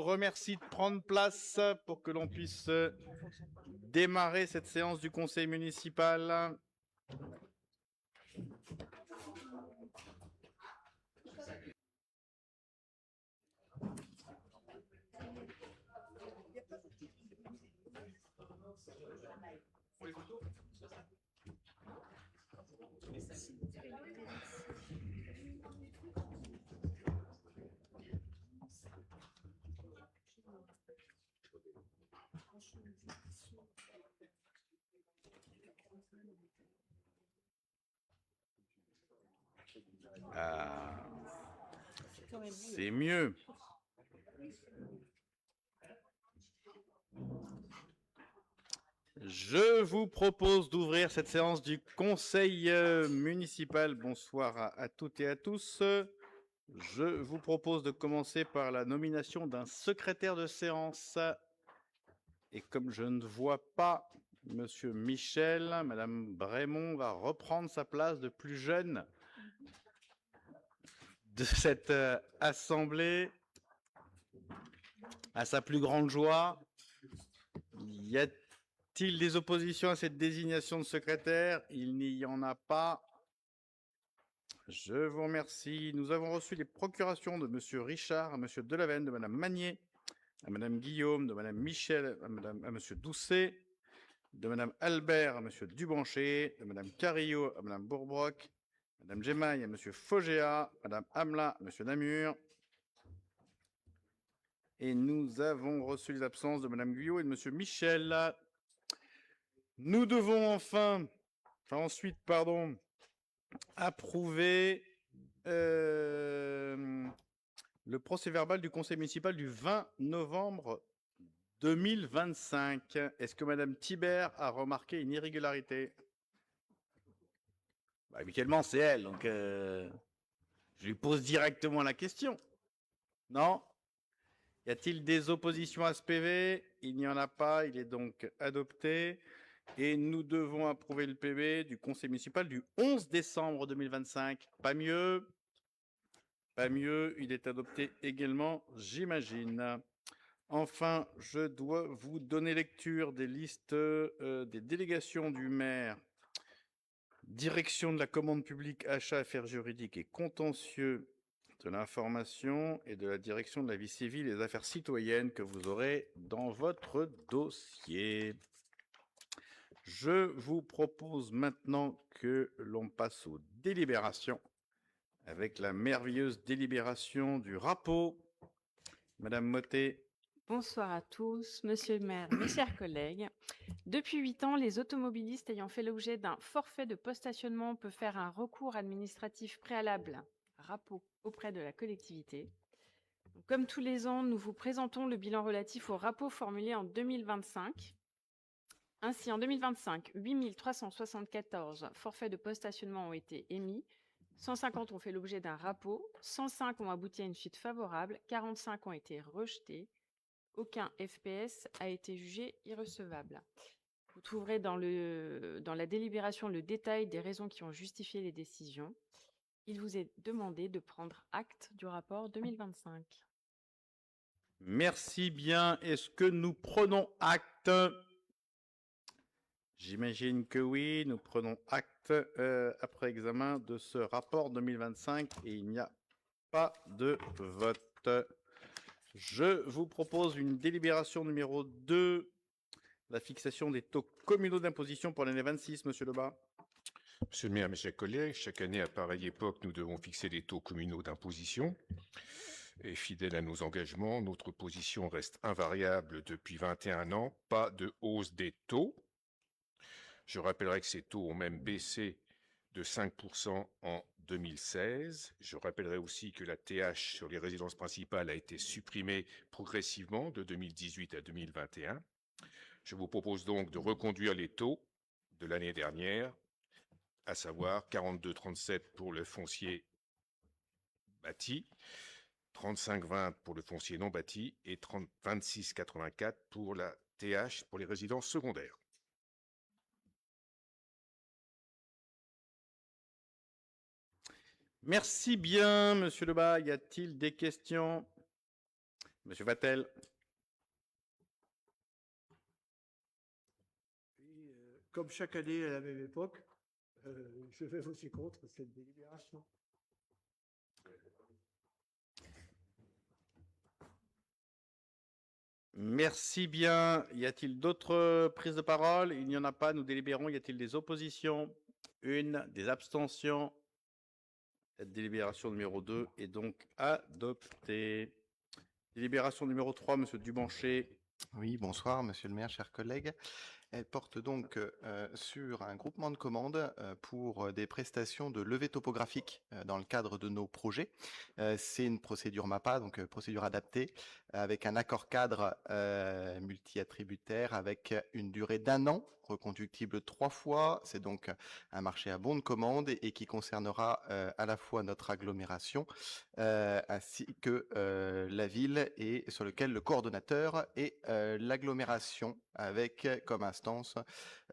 remercie de prendre place pour que l'on puisse démarrer cette séance du conseil municipal. C'est mieux. Je vous propose d'ouvrir cette séance du conseil municipal. Bonsoir à toutes et à tous. Je vous propose de commencer par la nomination d'un secrétaire de séance. Et comme je ne vois pas Monsieur Michel, Madame Brémond va reprendre sa place de plus jeune de cette assemblée. À sa plus grande joie, y a-t-il des oppositions à cette désignation de secrétaire? Il n'y en a pas. Je vous remercie. Nous avons reçu les procurations de Monsieur Richard, à Monsieur Delaveine, de Madame Magnier, à Madame Guillaume, de Madame Michel, à Monsieur Doucet, de Madame Albert, à Monsieur Dubanché, de Madame Carillot, à Madame Bourbroc, Madame Gemaille, à Monsieur Fogéa, Madame Amla, à Monsieur Namur. Et nous avons reçu les absences de Madame Guyot et de Monsieur Michel. Nous devons ensuite, approuver le procès-verbal du conseil municipal du 20 novembre 2025. Est-ce que Madame Thibert a remarqué une irrégularité? Habituellement, c'est elle, donc je lui pose directement la question. Non? Y a-t-il des oppositions à ce PV? Il n'y en a pas, il est donc adopté. Et nous devons approuver le PV du conseil municipal du 11 décembre 2025. Pas mieux? Pas mieux, il est adopté également, j'imagine. Enfin, je dois vous donner lecture des listes des délégations du maire, direction de la commande publique, achats, affaires juridiques et contentieux de l'information et de la direction de la vie civile et des affaires citoyennes que vous aurez dans votre dossier. Je vous propose maintenant que l'on passe aux délibérations avec la merveilleuse délibération du RAPO. Madame Mottet. Bonsoir à tous, monsieur le maire, mes chers collègues. Depuis 8 ans, les automobilistes ayant fait l'objet d'un forfait de post-stationnement peuvent faire un recours administratif préalable, RAPO, auprès de la collectivité. Comme tous les ans, nous vous présentons le bilan relatif au RAPO formulé en 2025. Ainsi, en 2025, 8 374 forfaits de post-stationnement ont été émis, 150 ont fait l'objet d'un RAPO, 105 ont abouti à une suite favorable, 45 ont été rejetés. Aucun FPS a été jugé irrecevable. Vous trouverez dans la délibération le détail des raisons qui ont justifié les décisions. Il vous est demandé de prendre acte du rapport 2025. Merci bien. Est-ce que nous prenons acte? J'imagine que oui, nous prenons acte après examen de ce rapport 2025 et il n'y a pas de vote. Je vous propose une délibération numéro 2, la fixation des taux communaux d'imposition pour l'année 26, Monsieur Lebas. Monsieur le maire, mes chers collègues, chaque année à pareille époque, nous devons fixer des taux communaux d'imposition. Et fidèle à nos engagements, notre position reste invariable depuis 21 ans, pas de hausse des taux. Je rappellerai que ces taux ont même baissé de 5% en 2016. Je rappellerai aussi que la TH sur les résidences principales a été supprimée progressivement de 2018 à 2021. Je vous propose donc de reconduire les taux de l'année dernière, à savoir 42,37 pour le foncier bâti, 35,20 pour le foncier non bâti et 26,84 pour la TH pour les résidences secondaires. Merci bien, Monsieur Lebas. Y a-t-il des questions? Monsieur Vatel. Oui, comme chaque année à la même époque, je vais voter contre cette délibération. Merci bien. Y a-t-il d'autres prises de parole? Il n'y en a pas. Nous délibérons. Y a-t-il des oppositions? Une. Des abstentions? Cette délibération numéro 2 est donc adoptée. Délibération numéro 3, Monsieur Dubanché. Oui, bonsoir, monsieur le maire, chers collègues. Elle porte donc sur un groupement de commandes pour des prestations de levée topographique dans le cadre de nos projets. C'est une procédure MAPA, donc procédure adaptée, avec un accord cadre multi-attributaire avec une durée d'1 an, reconductible 3 fois. C'est donc un marché à bon de commande et qui concernera à la fois notre agglomération ainsi que la ville et sur lequel le coordonnateur est l'agglomération avec comme instance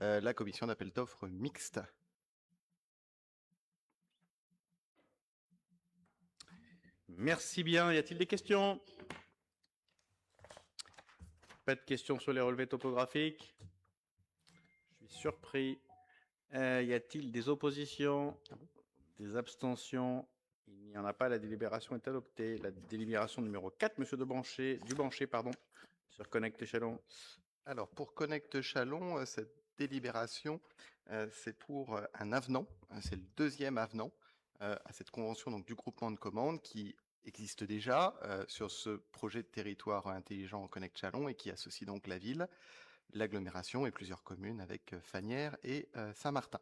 la commission d'appel d'offres mixte. Merci bien. Y a-t-il des questions? Pas de questions sur les relevés topographiques. Je suis surpris. Y a-t-il des oppositions? Des abstentions? Il n'y en a pas. La délibération est adoptée. La délibération numéro 4, Monsieur Dubanché, pardon, sur Connect Échelon. Alors, pour Connect Chalon, cette délibération, c'est pour un avenant. C'est le deuxième avenant à cette convention donc, du groupement de commandes qui existe déjà sur ce projet de territoire intelligent Connect Chalon et qui associe donc la ville, l'agglomération et plusieurs communes avec Fagnières et Saint-Martin.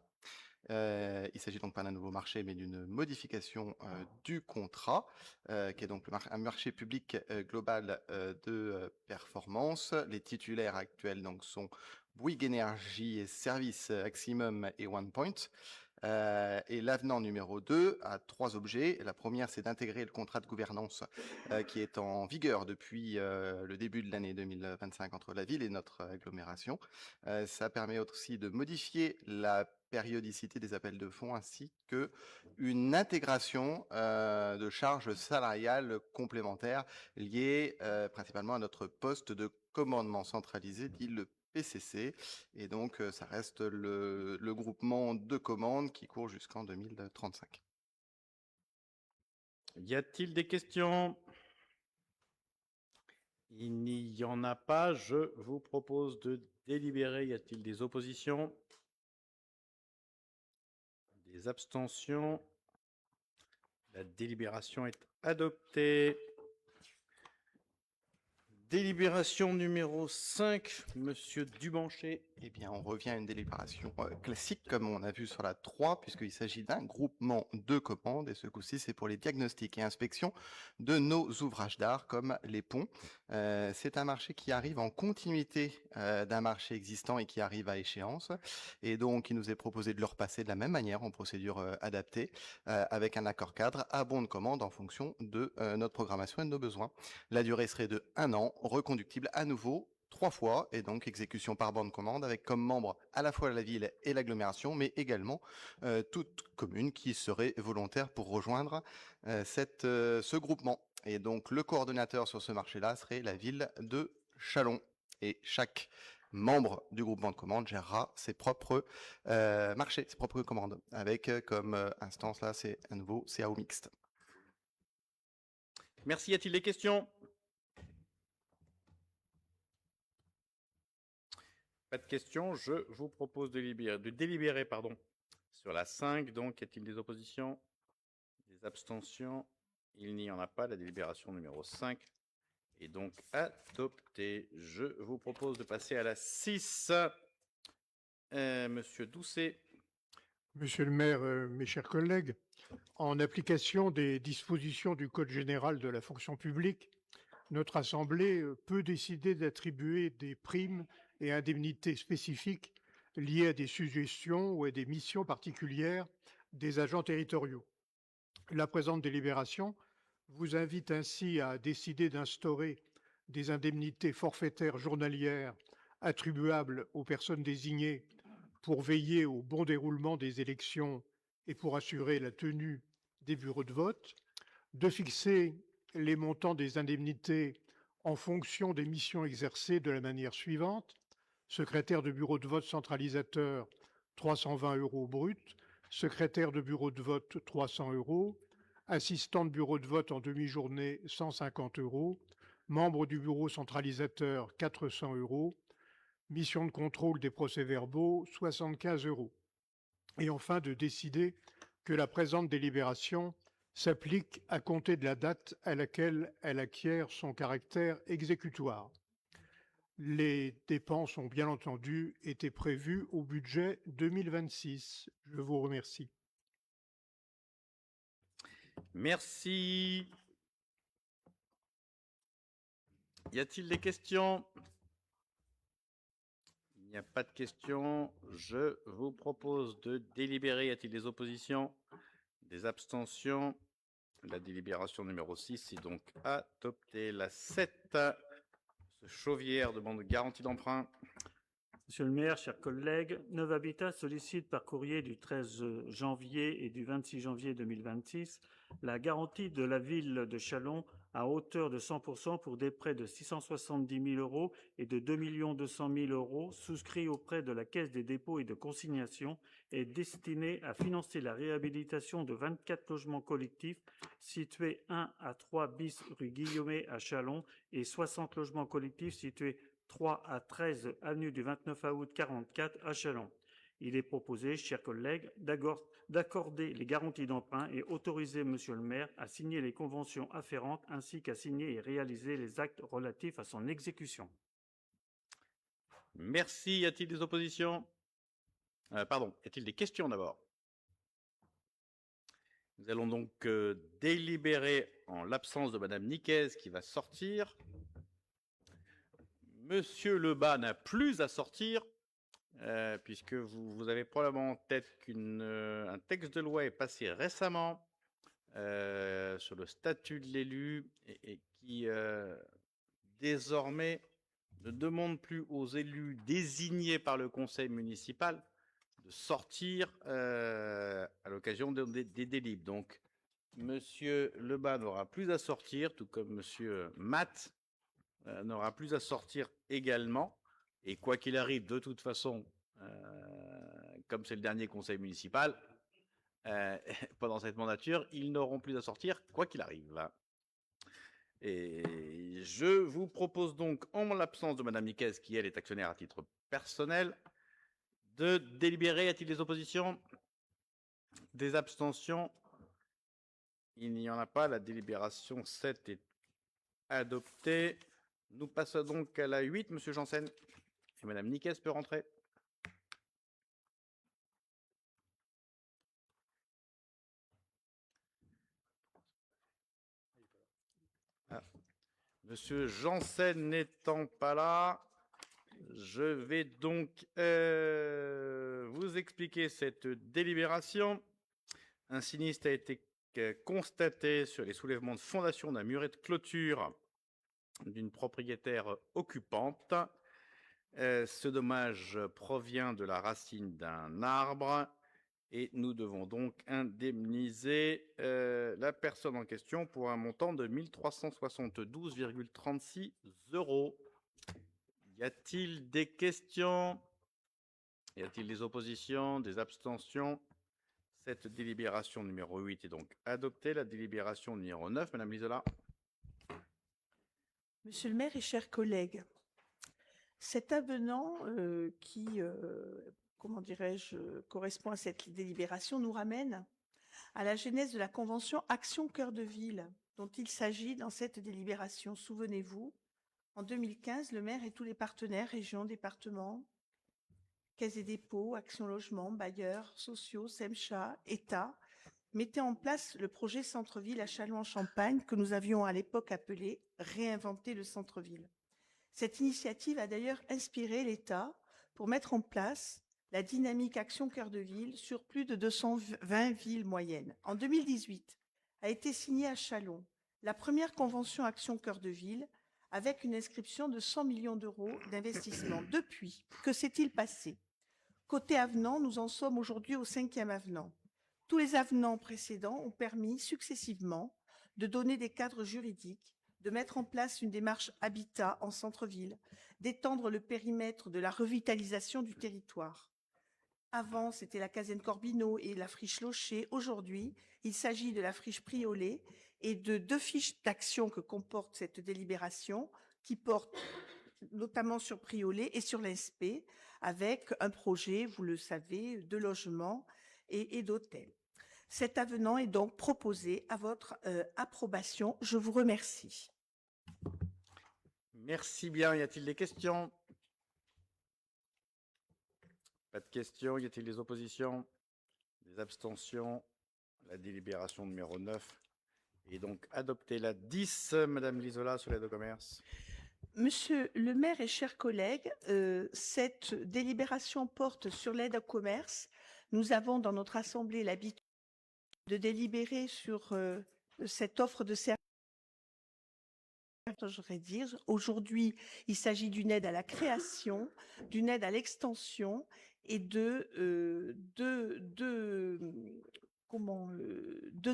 Il s'agit donc pas d'un nouveau marché, mais d'une modification du contrat, qui est donc un marché public global de performance. Les titulaires actuels donc sont Bouygues Énergie et Services Maximum et OnePoint. Et l'avenant numéro 2 a 3 objets. La première, c'est d'intégrer le contrat de gouvernance qui est en vigueur depuis le début de l'année 2025 entre la ville et notre agglomération. Ça permet aussi de modifier la périodicité des appels de fonds ainsi que une intégration de charges salariales complémentaires liées principalement à notre poste de commandement centralisé, dit le PCC. Et donc, ça reste le groupement de commandes qui court jusqu'en 2035. Y a-t-il des questions? Il n'y en a pas. Je vous propose de délibérer. Y a-t-il des oppositions? Des abstentions? La délibération est adoptée. Délibération numéro 5, Monsieur Dubanché. Eh bien, on revient à une délibération classique, comme on a vu sur la 3, puisqu'il s'agit d'un groupement de commandes, et ce coup-ci, c'est pour les diagnostics et inspections de nos ouvrages d'art, comme les ponts. C'est un marché qui arrive en continuité d'un marché existant et qui arrive à échéance, et donc il nous est proposé de le repasser de la même manière, en procédure adaptée, avec un accord cadre à bon de commande en fonction de notre programmation et de nos besoins. La durée serait de 1 an, reconductible à nouveau 3 fois, et donc exécution par bande commande avec comme membre à la fois la ville et l'agglomération, mais également toute commune qui serait volontaire pour rejoindre ce groupement. Et donc le coordonnateur sur ce marché-là serait la ville de Châlons. Et chaque membre du groupement de commandes gérera ses propres marchés, ses propres commandes, avec comme instance là, c'est un nouveau CAO mixte. Merci. Y a-t-il des questions? Pas de questions. Je vous propose de délibérer sur la 5. Donc, y a-t-il des oppositions? Des abstentions? Il n'y en a pas. La délibération numéro 5 est donc adoptée. Je vous propose de passer à la 6. Monsieur Doucet. Monsieur le maire, mes chers collègues, en application des dispositions du Code général de la fonction publique, notre Assemblée peut décider d'attribuer des primes et indemnités spécifiques liées à des suggestions ou à des missions particulières des agents territoriaux. La présente délibération vous invite ainsi à décider d'instaurer des indemnités forfaitaires journalières attribuables aux personnes désignées pour veiller au bon déroulement des élections et pour assurer la tenue des bureaux de vote, de fixer les montants des indemnités en fonction des missions exercées de la manière suivante. Secrétaire de bureau de vote centralisateur, 320 € brut. Secrétaire de bureau de vote, 300 €. Assistant de bureau de vote en demi-journée, 150 €. Membre du bureau centralisateur, 400 €. Mission de contrôle des procès-verbaux, 75 €. Et enfin, de décider que la présente délibération s'applique à compter de la date à laquelle elle acquiert son caractère exécutoire. Les dépenses ont bien entendu été prévues au budget 2026. Je vous remercie. Merci. Y a-t-il des questions? Il n'y a pas de questions. Je vous propose de délibérer. Y a-t-il des oppositions? Des abstentions? La délibération numéro 6 est donc adoptée. La 7, ce Chauvière demande garantie d'emprunt. Monsieur le maire, chers collègues, Nov Habitat sollicite par courrier du 13 janvier et du 26 janvier 2026 la garantie de la ville de Châlons à hauteur de 100% pour des prêts de 670 000 € et de 2 200 000 € souscrits auprès de la Caisse des dépôts et de consignation et destinés à financer la réhabilitation de 24 logements collectifs situés 1 à 3 bis rue Guillaumet à Châlons et 60 logements collectifs situés 3 à 13 avenue du 29 août 44 à Châlons. Il est proposé, chers collègues, d'accorder les garanties d'emprunt et autoriser Monsieur le maire à signer les conventions afférentes ainsi qu'à signer et réaliser les actes relatifs à son exécution. Merci. Y a-t-il des oppositions? Pardon, y a-t-il des questions d'abord? Nous allons donc délibérer en l'absence de Madame Nicaise qui va sortir. Monsieur Lebas n'a plus à sortir, puisque vous avez probablement en tête qu'un texte de loi est passé récemment sur le statut de l'élu et qui désormais ne demande plus aux élus désignés par le conseil municipal de sortir à l'occasion des délibes. Donc, Monsieur Lebas n'aura plus à sortir, tout comme Monsieur Matt n'aura plus à sortir également. Et quoi qu'il arrive, de toute façon, comme c'est le dernier conseil municipal, pendant cette mandature, ils n'auront plus à sortir, quoi qu'il arrive. Et je vous propose donc, en l'absence de Madame Nicaise, qui elle est actionnaire à titre personnel, de délibérer. Y a-t-il des oppositions? Des abstentions? Il n'y en a pas. La délibération 7 est adoptée. Nous passons donc à la 8, Monsieur Janssen. Et Madame Nicaise peut rentrer. Ah. Monsieur Janssen n'étant pas là, je vais donc vous expliquer cette délibération. Un sinistre a été constaté sur les soulèvements de fondation d'un muret de clôture d'une propriétaire occupante. Ce dommage provient de la racine d'un arbre et nous devons donc indemniser la personne en question pour un montant de 1 372,36 €. Y a-t-il des questions? Y a-t-il des oppositions, des abstentions? Cette délibération numéro 8 est donc adoptée. La délibération numéro 9, Madame Lisola. Monsieur le maire et chers collègues, cet avenant comment dirais-je, correspond à cette délibération nous ramène à la genèse de la convention Action Cœur de Ville dont il s'agit dans cette délibération. Souvenez-vous, en 2015, le maire et tous les partenaires, régions, départements, Caisse des dépôts, Action Logement, bailleurs sociaux, SEMCHA, État, mettaient en place le projet Centre-Ville à Châlons-en-Champagne que nous avions à l'époque appelé « Réinventer le centre-ville ». Cette initiative a d'ailleurs inspiré l'État pour mettre en place la dynamique Action Cœur de Ville sur plus de 220 villes moyennes. En 2018, a été signée à Châlons la première convention Action Cœur de Ville avec une inscription de 100 millions d'euros d'investissement. Depuis, que s'est-il passé? Côté avenant, nous en sommes aujourd'hui au 5e avenant. Tous les avenants précédents ont permis successivement de donner des cadres juridiques, de mettre en place une démarche habitat en centre-ville, d'étendre le périmètre de la revitalisation du territoire. Avant, c'était la caserne Corbineau et la friche Locher. Aujourd'hui, il s'agit de la friche Priolet et de 2 fiches d'action que comporte cette délibération, qui portent notamment sur Priolet et sur l'ESP, avec un projet, vous le savez, de logement et d'hôtel. Cet avenant est donc proposé à votre approbation. Je vous remercie. Merci bien. Y a-t-il des questions? Pas de questions. Y a-t-il des oppositions? Des abstentions? La délibération numéro 9 est donc adoptée. La 10, Madame Lisola, sur l'aide au commerce. Monsieur le maire et chers collègues, cette délibération porte sur l'aide au commerce. Nous avons dans notre assemblée l'habitude de délibérer sur cette offre de service. Aujourd'hui, il s'agit d'une aide à la création, d'une aide à l'extension et deux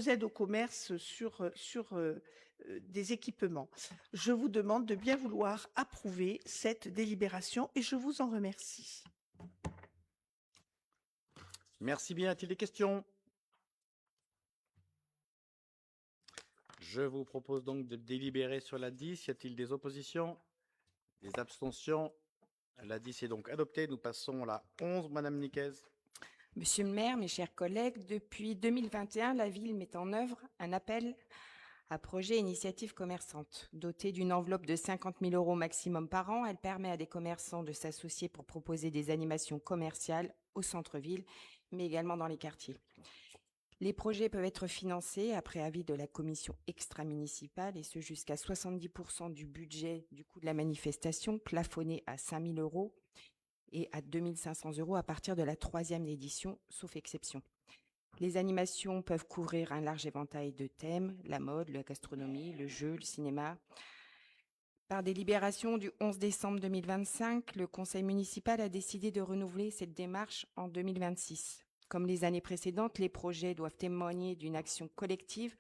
aides au commerce sur des équipements. Je vous demande de bien vouloir approuver cette délibération et je vous en remercie. Merci bien. A-t-il des questions? Je vous propose donc de délibérer sur la 10. Y a-t-il des oppositions? Des abstentions? La 10 est donc adoptée. Nous passons à la 11, Madame Niquez. Monsieur le maire, mes chers collègues, depuis 2021, la ville met en œuvre un appel à projet initiative commerçante. Dotée d'une enveloppe de 50 000 € maximum par an, elle permet à des commerçants de s'associer pour proposer des animations commerciales au centre-ville, mais également dans les quartiers. Les projets peuvent être financés après avis de la commission extra-municipale, et ce jusqu'à 70% du budget du coût de la manifestation, plafonné à 5 000 € et à 2 500 € à partir de la 3e édition, sauf exception. Les animations peuvent couvrir un large éventail de thèmes, la mode, la gastronomie, le jeu, le cinéma. Par délibération du 11 décembre 2025, le conseil municipal a décidé de renouveler cette démarche en 2026. Comme les années précédentes, les projets doivent témoigner d'une action collective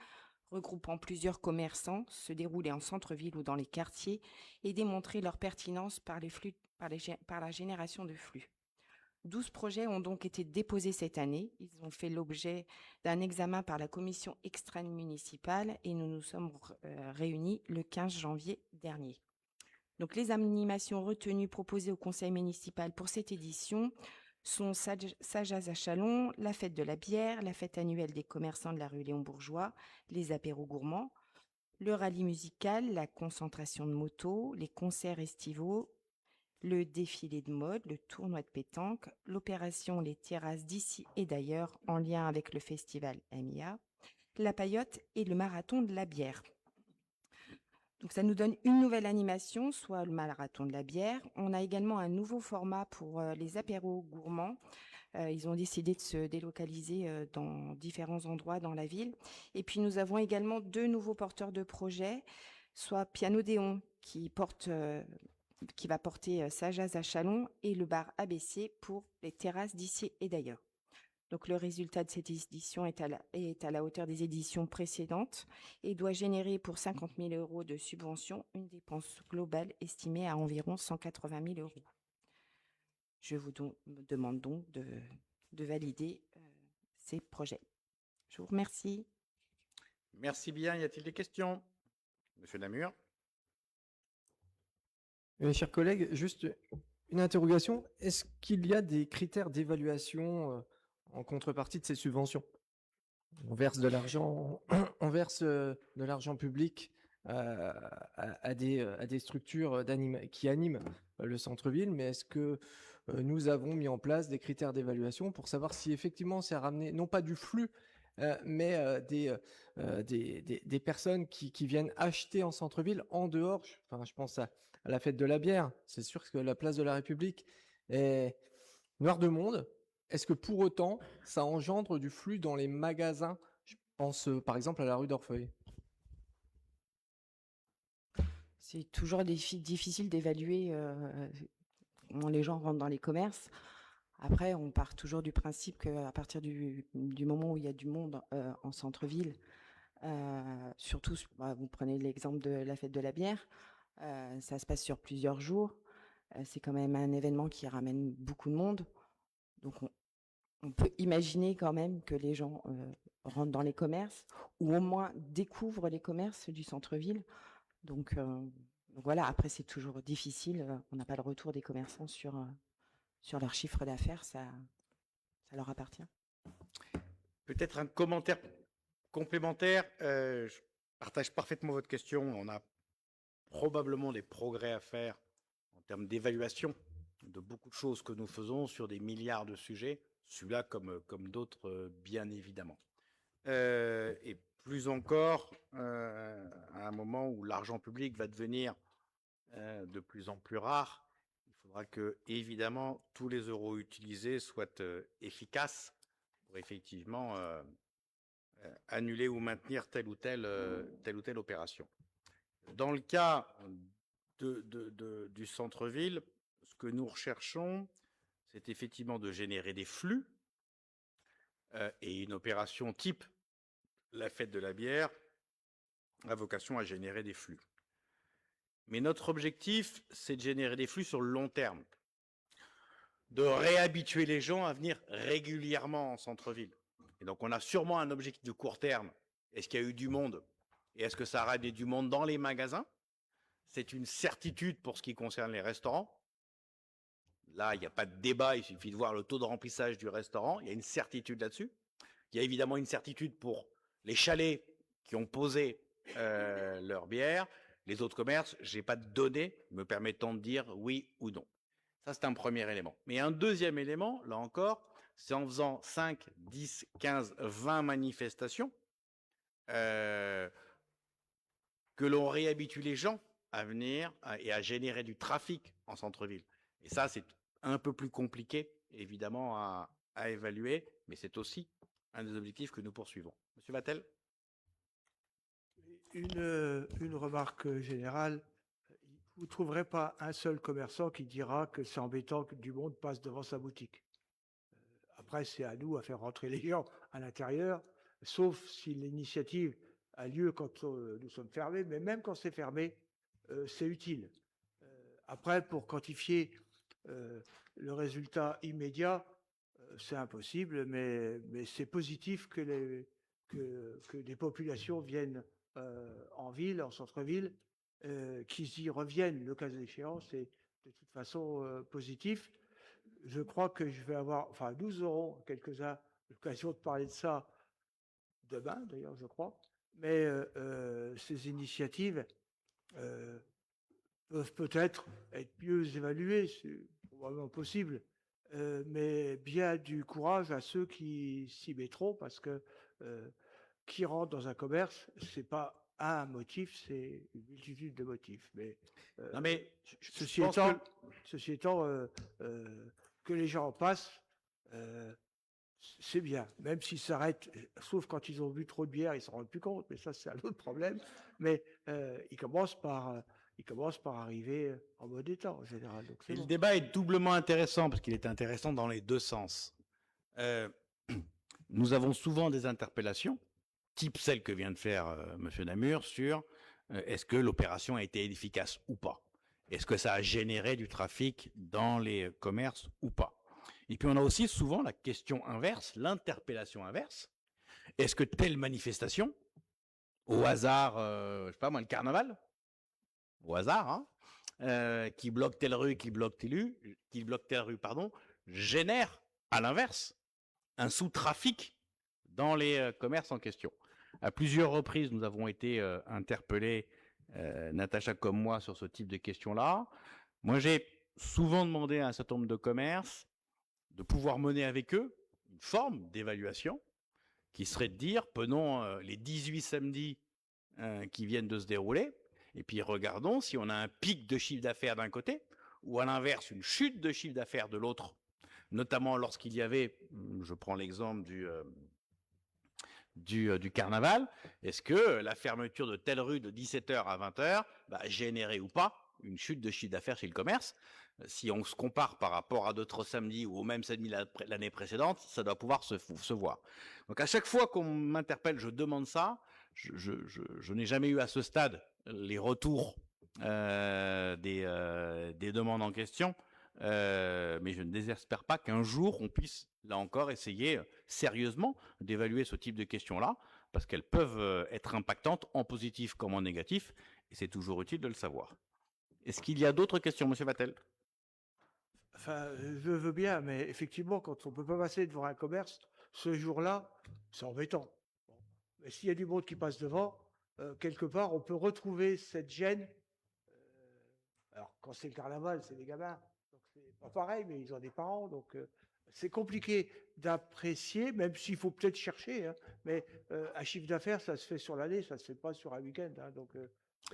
regroupant plusieurs commerçants, se dérouler en centre-ville ou dans les quartiers et démontrer leur pertinence par la génération de flux. 12 projets ont donc été déposés cette année. Ils ont fait l'objet d'un examen par la commission extra-municipale et nous nous sommes réunis le 15 janvier dernier. Donc, les animations retenues proposées au conseil municipal pour cette édition sont Sagaz à Châlons, la fête de la bière, la fête annuelle des commerçants de la rue Léon Bourgeois, les apéros gourmands, le rallye musical, la concentration de motos, les concerts estivaux, le défilé de mode, le tournoi de pétanque, l'opération Les Terrasses d'ici et d'ailleurs en lien avec le festival MIA, la paillote et le marathon de la bière. Donc ça nous donne une nouvelle animation, soit le marathon de la bière. On a également un nouveau format pour les apéros gourmands. Ils ont décidé de se délocaliser dans différents endroits dans la ville. Et puis nous avons également 2 nouveaux porteurs de projets, soit Piano Déon qui va porter Sagaz à Châlons et le bar ABC pour les terrasses d'ici et d'ailleurs. Donc le résultat de cette édition est à la hauteur des éditions précédentes et doit générer pour 50 000 € de subvention une dépense globale estimée à environ 180 000 €. Je vous demande donc de valider ces projets. Je vous remercie. Merci bien. Y a-t-il des questions? Monsieur Namur. Mes chers collègues, juste une interrogation. Est-ce qu'il y a des critères d'évaluation en contrepartie de ces subventions? On verse de l'argent, public à des structures qui animent le centre-ville, mais est-ce que nous avons mis en place des critères d'évaluation pour savoir si effectivement c'est ramené, non pas du flux, mais des personnes qui viennent acheter en centre-ville en dehors, je pense à la fête de la bière. C'est sûr que la place de la République est noire de monde. Est-ce que pour autant, ça engendre du flux dans les magasins? Je pense par exemple à la rue d'Orfeuille. C'est toujours difficile d'évaluer comment les gens rentrent dans les commerces. Après, on part toujours du principe qu'à partir du moment où il y a du monde en centre-ville, Surtout, vous prenez l'exemple de la fête de la bière, ça se passe sur plusieurs jours. C'est quand même un événement qui ramène beaucoup de monde. Donc, on peut imaginer quand même que les gens rentrent dans les commerces ou au moins découvrent les commerces du centre-ville. Donc voilà, après, c'est toujours difficile. On n'a pas le retour des commerçants sur leur chiffre d'affaires. Ça leur appartient. Peut-être un commentaire complémentaire. Je partage parfaitement votre question. On a probablement des progrès à faire en termes d'évaluation de beaucoup de choses que nous faisons sur des milliards de sujets, celui-là comme d'autres, bien évidemment. Et plus encore, à un moment où l'argent public va devenir de plus en plus rare, il faudra que, évidemment, tous les euros utilisés soient efficaces pour effectivement annuler ou maintenir telle ou telle opération. Dans le cas du centre-ville, ce que nous recherchons, c'est effectivement de générer des flux et une opération type la fête de la bière a vocation à générer des flux. Mais notre objectif, c'est de générer des flux sur le long terme, de réhabituer les gens à venir régulièrement en centre-ville. Et donc, on a sûrement un objectif de court terme. Est-ce qu'il y a eu du monde? Et est-ce que ça a ramené du monde dans les magasins? C'est une certitude pour ce qui concerne les restaurants. Là, il n'y a pas de débat, il suffit de voir le taux de remplissage du restaurant. Il y a une certitude là-dessus. Il y a évidemment une certitude pour les chalets qui ont posé leur bière. Les autres commerces, je n'ai pas de données me permettant de dire oui ou non. Ça, c'est un premier élément. Mais un deuxième élément, là encore, c'est en faisant 5, 10, 15, 20 manifestations que l'on réhabitue les gens à venir et à générer du trafic en centre-ville. Et ça, c'est un peu plus compliqué, évidemment, à évaluer, mais c'est aussi un des objectifs que nous poursuivons. Monsieur Vattel? Une remarque générale. Vous ne trouverez pas un seul commerçant qui dira que c'est embêtant que du monde passe devant sa boutique. Après, c'est à nous à faire rentrer les gens à l'intérieur, sauf si l'initiative a lieu quand nous sommes fermés, mais même quand c'est fermé, c'est utile. Après, pour quantifier le résultat immédiat, c'est impossible, mais c'est positif que des populations viennent en ville, en centre-ville, qu'ils y reviennent le cas échéant, c'est de toute façon positif. Je crois que je vais avoir, enfin nous aurons quelques-uns l'occasion de parler de ça demain d'ailleurs, je crois, mais ces initiatives peuvent peut-être être mieux évaluées, c'est probablement possible, mais bien du courage à ceux qui s'y mettront, parce que qui rentre dans un commerce, c'est pas un motif, c'est une multitude de motifs. Mais, non mais ceci étant, que les gens en passent, c'est bien. Même s'ils s'arrêtent, sauf quand ils ont bu trop de bière, ils ne s'en rendent plus compte, mais ça c'est un autre problème. Mais ils commencent par arriver en bon état en général. Donc, et bon. Le débat est doublement intéressant, parce qu'il est intéressant dans les deux sens. Nous avons souvent des interpellations, type celle que vient de faire Monsieur Namur, sur est-ce que l'opération a été efficace ou pas? Est-ce que ça a généré du trafic dans les commerces ou pas? Et puis on a aussi souvent la question inverse, l'interpellation inverse. Est-ce que telle manifestation, au hasard, je sais pas moi, le carnaval, au hasard, hein, qui bloque telle rue, qui bloque telle rue, génère à l'inverse un sous-trafic dans les commerces en question. À plusieurs reprises, nous avons été interpellés, Natacha comme moi, sur ce type de questions-là. Moi, j'ai souvent demandé à un certain nombre de commerces de pouvoir mener avec eux une forme d'évaluation qui serait de dire, prenons les 18 samedis qui viennent de se dérouler, et puis regardons si on a un pic de chiffre d'affaires d'un côté, ou à l'inverse, une chute de chiffre d'affaires de l'autre, notamment lorsqu'il y avait, je prends l'exemple du carnaval, est-ce que la fermeture de telle rue de 17h à 20h va générer ou pas une chute de chiffre d'affaires chez le commerce? Si on se compare par rapport à d'autres samedis ou au même samedi l'année précédente, ça doit pouvoir se voir. Donc à chaque fois qu'on m'interpelle, je demande ça. je n'ai jamais eu à ce stade les retours des demandes en question, mais je ne désespère pas qu'un jour on puisse, là encore, essayer sérieusement d'évaluer ce type de questions-là, parce qu'elles peuvent être impactantes en positif comme en négatif, et c'est toujours utile de le savoir. Est-ce qu'il y a d'autres questions, Monsieur Vattel? Enfin, je veux bien, mais effectivement, quand on ne peut pas passer devant un commerce, ce jour-là, c'est embêtant. Bon. Mais s'il y a du monde qui passe devant, quelque part, on peut retrouver cette gêne. Alors, quand c'est le carnaval, c'est les gamins, donc c'est pas pareil, mais ils ont des parents, donc c'est compliqué d'apprécier, même s'il faut peut-être chercher, hein, mais un chiffre d'affaires, ça se fait sur l'année, ça se fait pas sur un week-end. Hein, donc,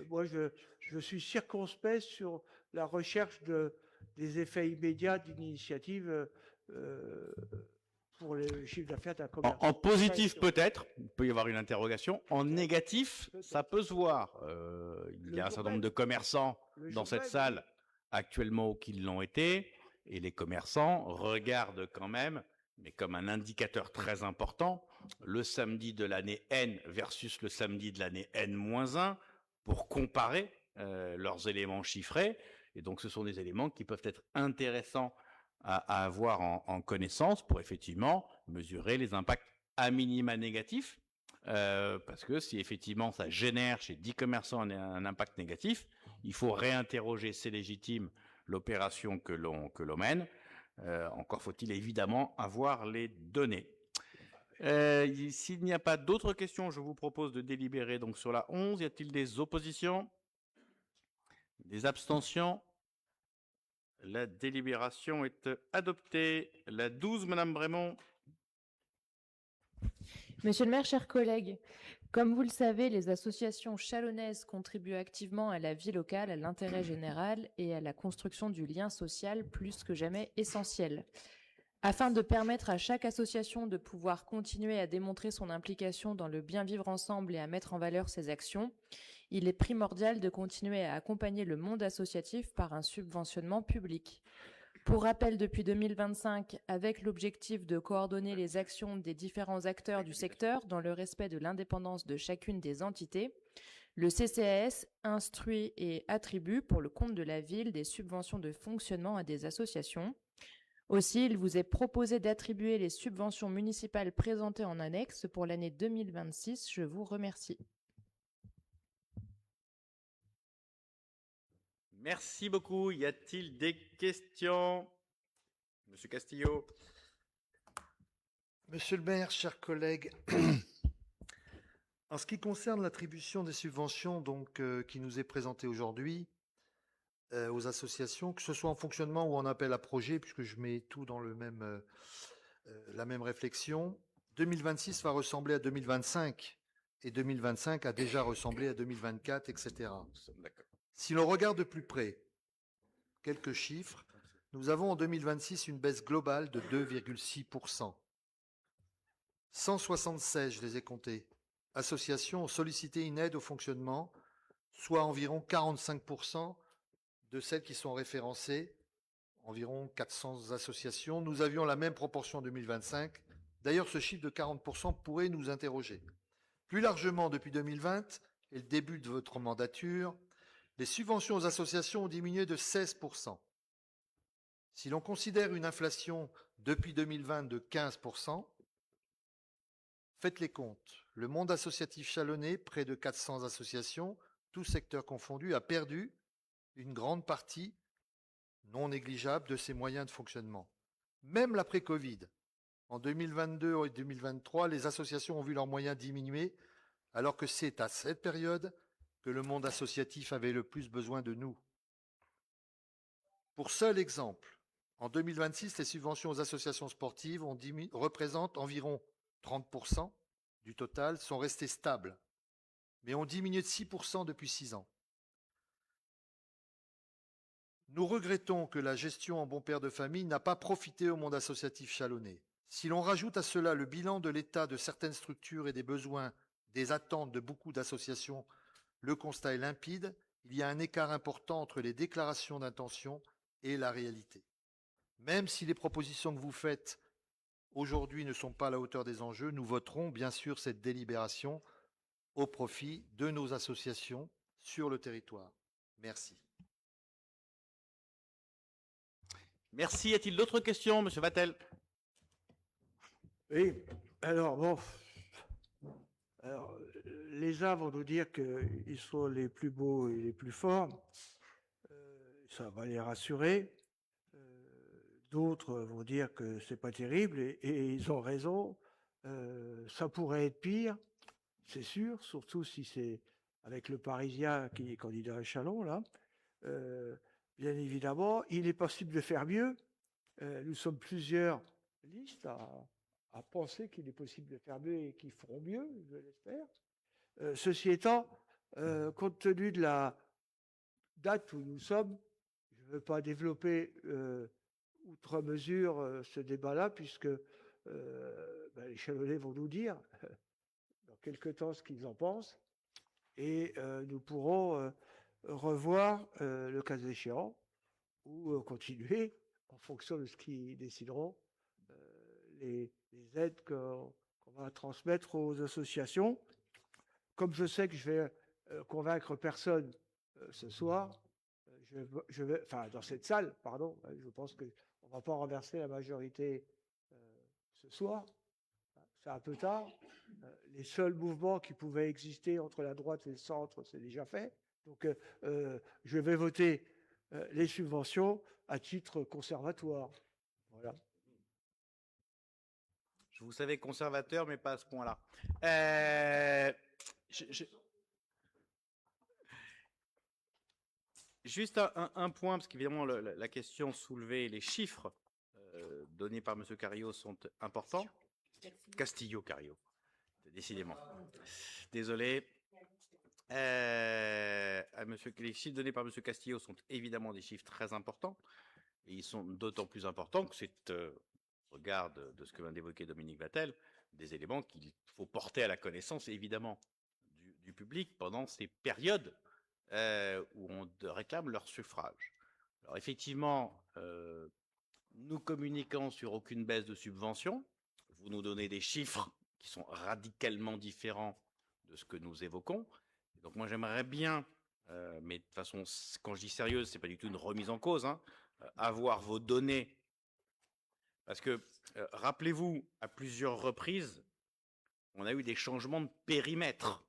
moi, je suis circonspect sur la recherche des effets immédiats d'une initiative pour le chiffre d'affaires d'un commerce. En positif, peut-être, il peut y avoir une interrogation. En négatif, ça peut se voir. Il y a un certain nombre de commerçants dans cette salle actuellement qui l'ont été, et les commerçants regardent quand même, mais comme un indicateur très important, le samedi de l'année N versus le samedi de l'année N-1 pour comparer leurs éléments chiffrés. Et donc, ce sont des éléments qui peuvent être intéressants à avoir en connaissance pour effectivement mesurer les impacts à minima négatifs, parce que si effectivement ça génère chez 10 commerçants un impact négatif, il faut réinterroger, c'est légitime, l'opération que l'on mène. Encore faut-il évidemment avoir les données. S'il n'y a pas d'autres questions, je vous propose de délibérer donc sur la 11. Y a-t-il des oppositions? Des abstentions? La délibération est adoptée. La 12, Madame Brémond. Monsieur le maire, chers collègues, comme vous le savez, les associations chalonnaises contribuent activement à la vie locale, à l'intérêt général et à la construction du lien social plus que jamais essentiel. Afin de permettre à chaque association de pouvoir continuer à démontrer son implication dans le bien vivre ensemble et à mettre en valeur ses actions, il est primordial de continuer à accompagner le monde associatif par un subventionnement public. Pour rappel, depuis 2025, avec l'objectif de coordonner les actions des différents acteurs du secteur dans le respect de l'indépendance de chacune des entités, le CCAS instruit et attribue pour le compte de la ville des subventions de fonctionnement à des associations. Aussi, il vous est proposé d'attribuer les subventions municipales présentées en annexe pour l'année 2026. Je vous remercie. Merci beaucoup. Y a-t-il des questions? Monsieur Castillo. Monsieur le maire, chers collègues, en ce qui concerne l'attribution des subventions qui nous est présentée aujourd'hui aux associations, que ce soit en fonctionnement ou en appel à projet, puisque je mets tout dans la même réflexion, 2026 va ressembler à 2025 et 2025 a déjà ressemblé à 2024, etc. Si l'on regarde de plus près, quelques chiffres, nous avons en 2026 une baisse globale de 2,6%. 176, je les ai comptés, associations ont sollicité une aide au fonctionnement, soit environ 45% de celles qui sont référencées, environ 400 associations. Nous avions la même proportion en 2025. D'ailleurs, ce chiffre de 40% pourrait nous interroger. Plus largement, depuis 2020 et le début de votre mandature, les subventions aux associations ont diminué de 16%. Si l'on considère une inflation depuis 2020 de 15%, faites les comptes. Le monde associatif chalonnais, près de 400 associations, tous secteurs confondus, a perdu une grande partie non négligeable de ses moyens de fonctionnement. Même l'après-Covid, en 2022 et 2023, les associations ont vu leurs moyens diminuer, alors que c'est à cette période que le monde associatif avait le plus besoin de nous. Pour seul exemple, en 2026, les subventions aux associations sportives représentent environ 30% du total, sont restées stables, mais ont diminué de 6% depuis 6 ans. Nous regrettons que la gestion en bon père de famille n'a pas profité au monde associatif chalonnais. Si l'on rajoute à cela le bilan de l'état de certaines structures et des besoins, des attentes de beaucoup d'associations, le constat est limpide, il y a un écart important entre les déclarations d'intention et la réalité. Même si les propositions que vous faites aujourd'hui ne sont pas à la hauteur des enjeux, nous voterons bien sûr cette délibération au profit de nos associations sur le territoire. Merci. Merci. Y a-t-il d'autres questions, Monsieur Vatel? Oui, alors bon, alors, les uns vont nous dire qu'ils sont les plus beaux et les plus forts. Ça va les rassurer. D'autres vont dire que c'est pas terrible et ils ont raison. Ça pourrait être pire, c'est sûr, surtout si c'est avec le Parisien qui est candidat à Châlons, là. Bien évidemment, il est possible de faire mieux. Nous sommes plusieurs listes à penser qu'il est possible de faire mieux et qu'ils feront mieux, je l'espère. Ceci étant, compte tenu de la date où nous sommes, je ne veux pas développer outre mesure ce débat-là, puisque les Chalonnais vont nous dire dans quelque temps ce qu'ils en pensent, et nous pourrons revoir le cas échéant, ou continuer en fonction de ce qu'ils décideront, les aides qu'on va transmettre aux associations. Comme je sais que je vais convaincre personne ce soir, je vais, enfin dans cette salle, pardon, je pense qu'on ne va pas renverser la majorité ce soir. C'est un peu tard. Les seuls mouvements qui pouvaient exister entre la droite et le centre, c'est déjà fait. Donc je vais voter les subventions à titre conservatoire. Voilà. Je vous savais conservateur, mais pas à ce point-là. Juste un point, parce qu'évidemment, la question soulevée, les chiffres donnés par M. Carillo sont importants. Castillo-Carillo, décidément. Désolé. Les chiffres donnés par M. Castillo sont évidemment des chiffres très importants. Et ils sont d'autant plus importants que c'est, regarde de ce que vient d'évoquer Dominique Vatel, des éléments qu'il faut porter à la connaissance, évidemment, du public pendant ces périodes où on réclame leur suffrage. Alors effectivement, nous communiquons sur aucune baisse de subvention. Vous nous donnez des chiffres qui sont radicalement différents de ce que nous évoquons. Donc moi j'aimerais bien, mais de toute façon quand je dis sérieuse, c'est pas du tout une remise en cause, hein, avoir vos données. Parce que rappelez-vous, à plusieurs reprises, on a eu des changements de périmètre.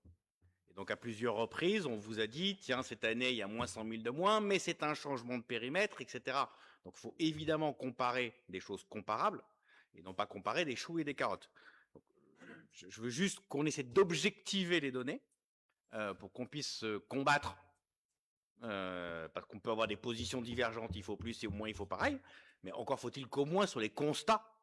Et donc à plusieurs reprises, on vous a dit, tiens, cette année, il y a moins 100 000 de moins, mais c'est un changement de périmètre, etc. Donc il faut évidemment comparer des choses comparables, et non pas comparer des choux et des carottes. Donc, je veux juste qu'on essaie d'objectiver les données, pour qu'on puisse combattre, parce qu'on peut avoir des positions divergentes, il faut plus et au moins il faut pareil, mais encore faut-il qu'au moins sur les constats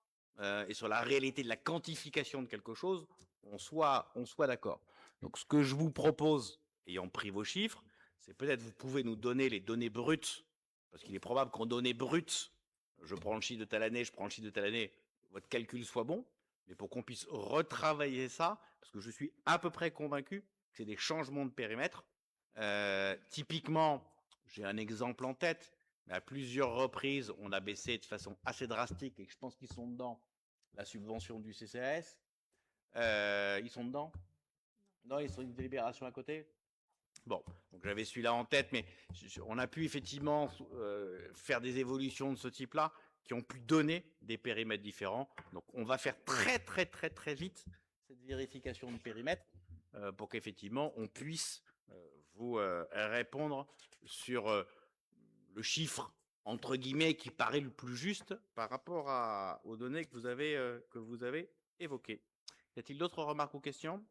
et sur la réalité de la quantification de quelque chose, on soit d'accord. Donc ce que je vous propose, ayant pris vos chiffres, c'est peut-être vous pouvez nous donner les données brutes, parce qu'il est probable qu'en données brutes, je prends le chiffre de telle année, je prends le chiffre de telle année, votre calcul soit bon, mais pour qu'on puisse retravailler ça, parce que je suis à peu près convaincu que c'est des changements de périmètre. Typiquement, j'ai un exemple en tête, mais à plusieurs reprises, on a baissé de façon assez drastique, et je pense qu'ils sont dedans, la subvention du CCAS. Ils sont dedans? Non, ils sont une délibération à côté? Bon, donc j'avais celui-là en tête, mais on a pu effectivement faire des évolutions de ce type-là qui ont pu donner des périmètres différents. Donc on va faire très vite cette vérification de périmètre pour qu'effectivement on puisse vous répondre sur le chiffre entre guillemets qui paraît le plus juste par rapport aux données que vous avez évoquées. Y a-t-il d'autres remarques ou questions?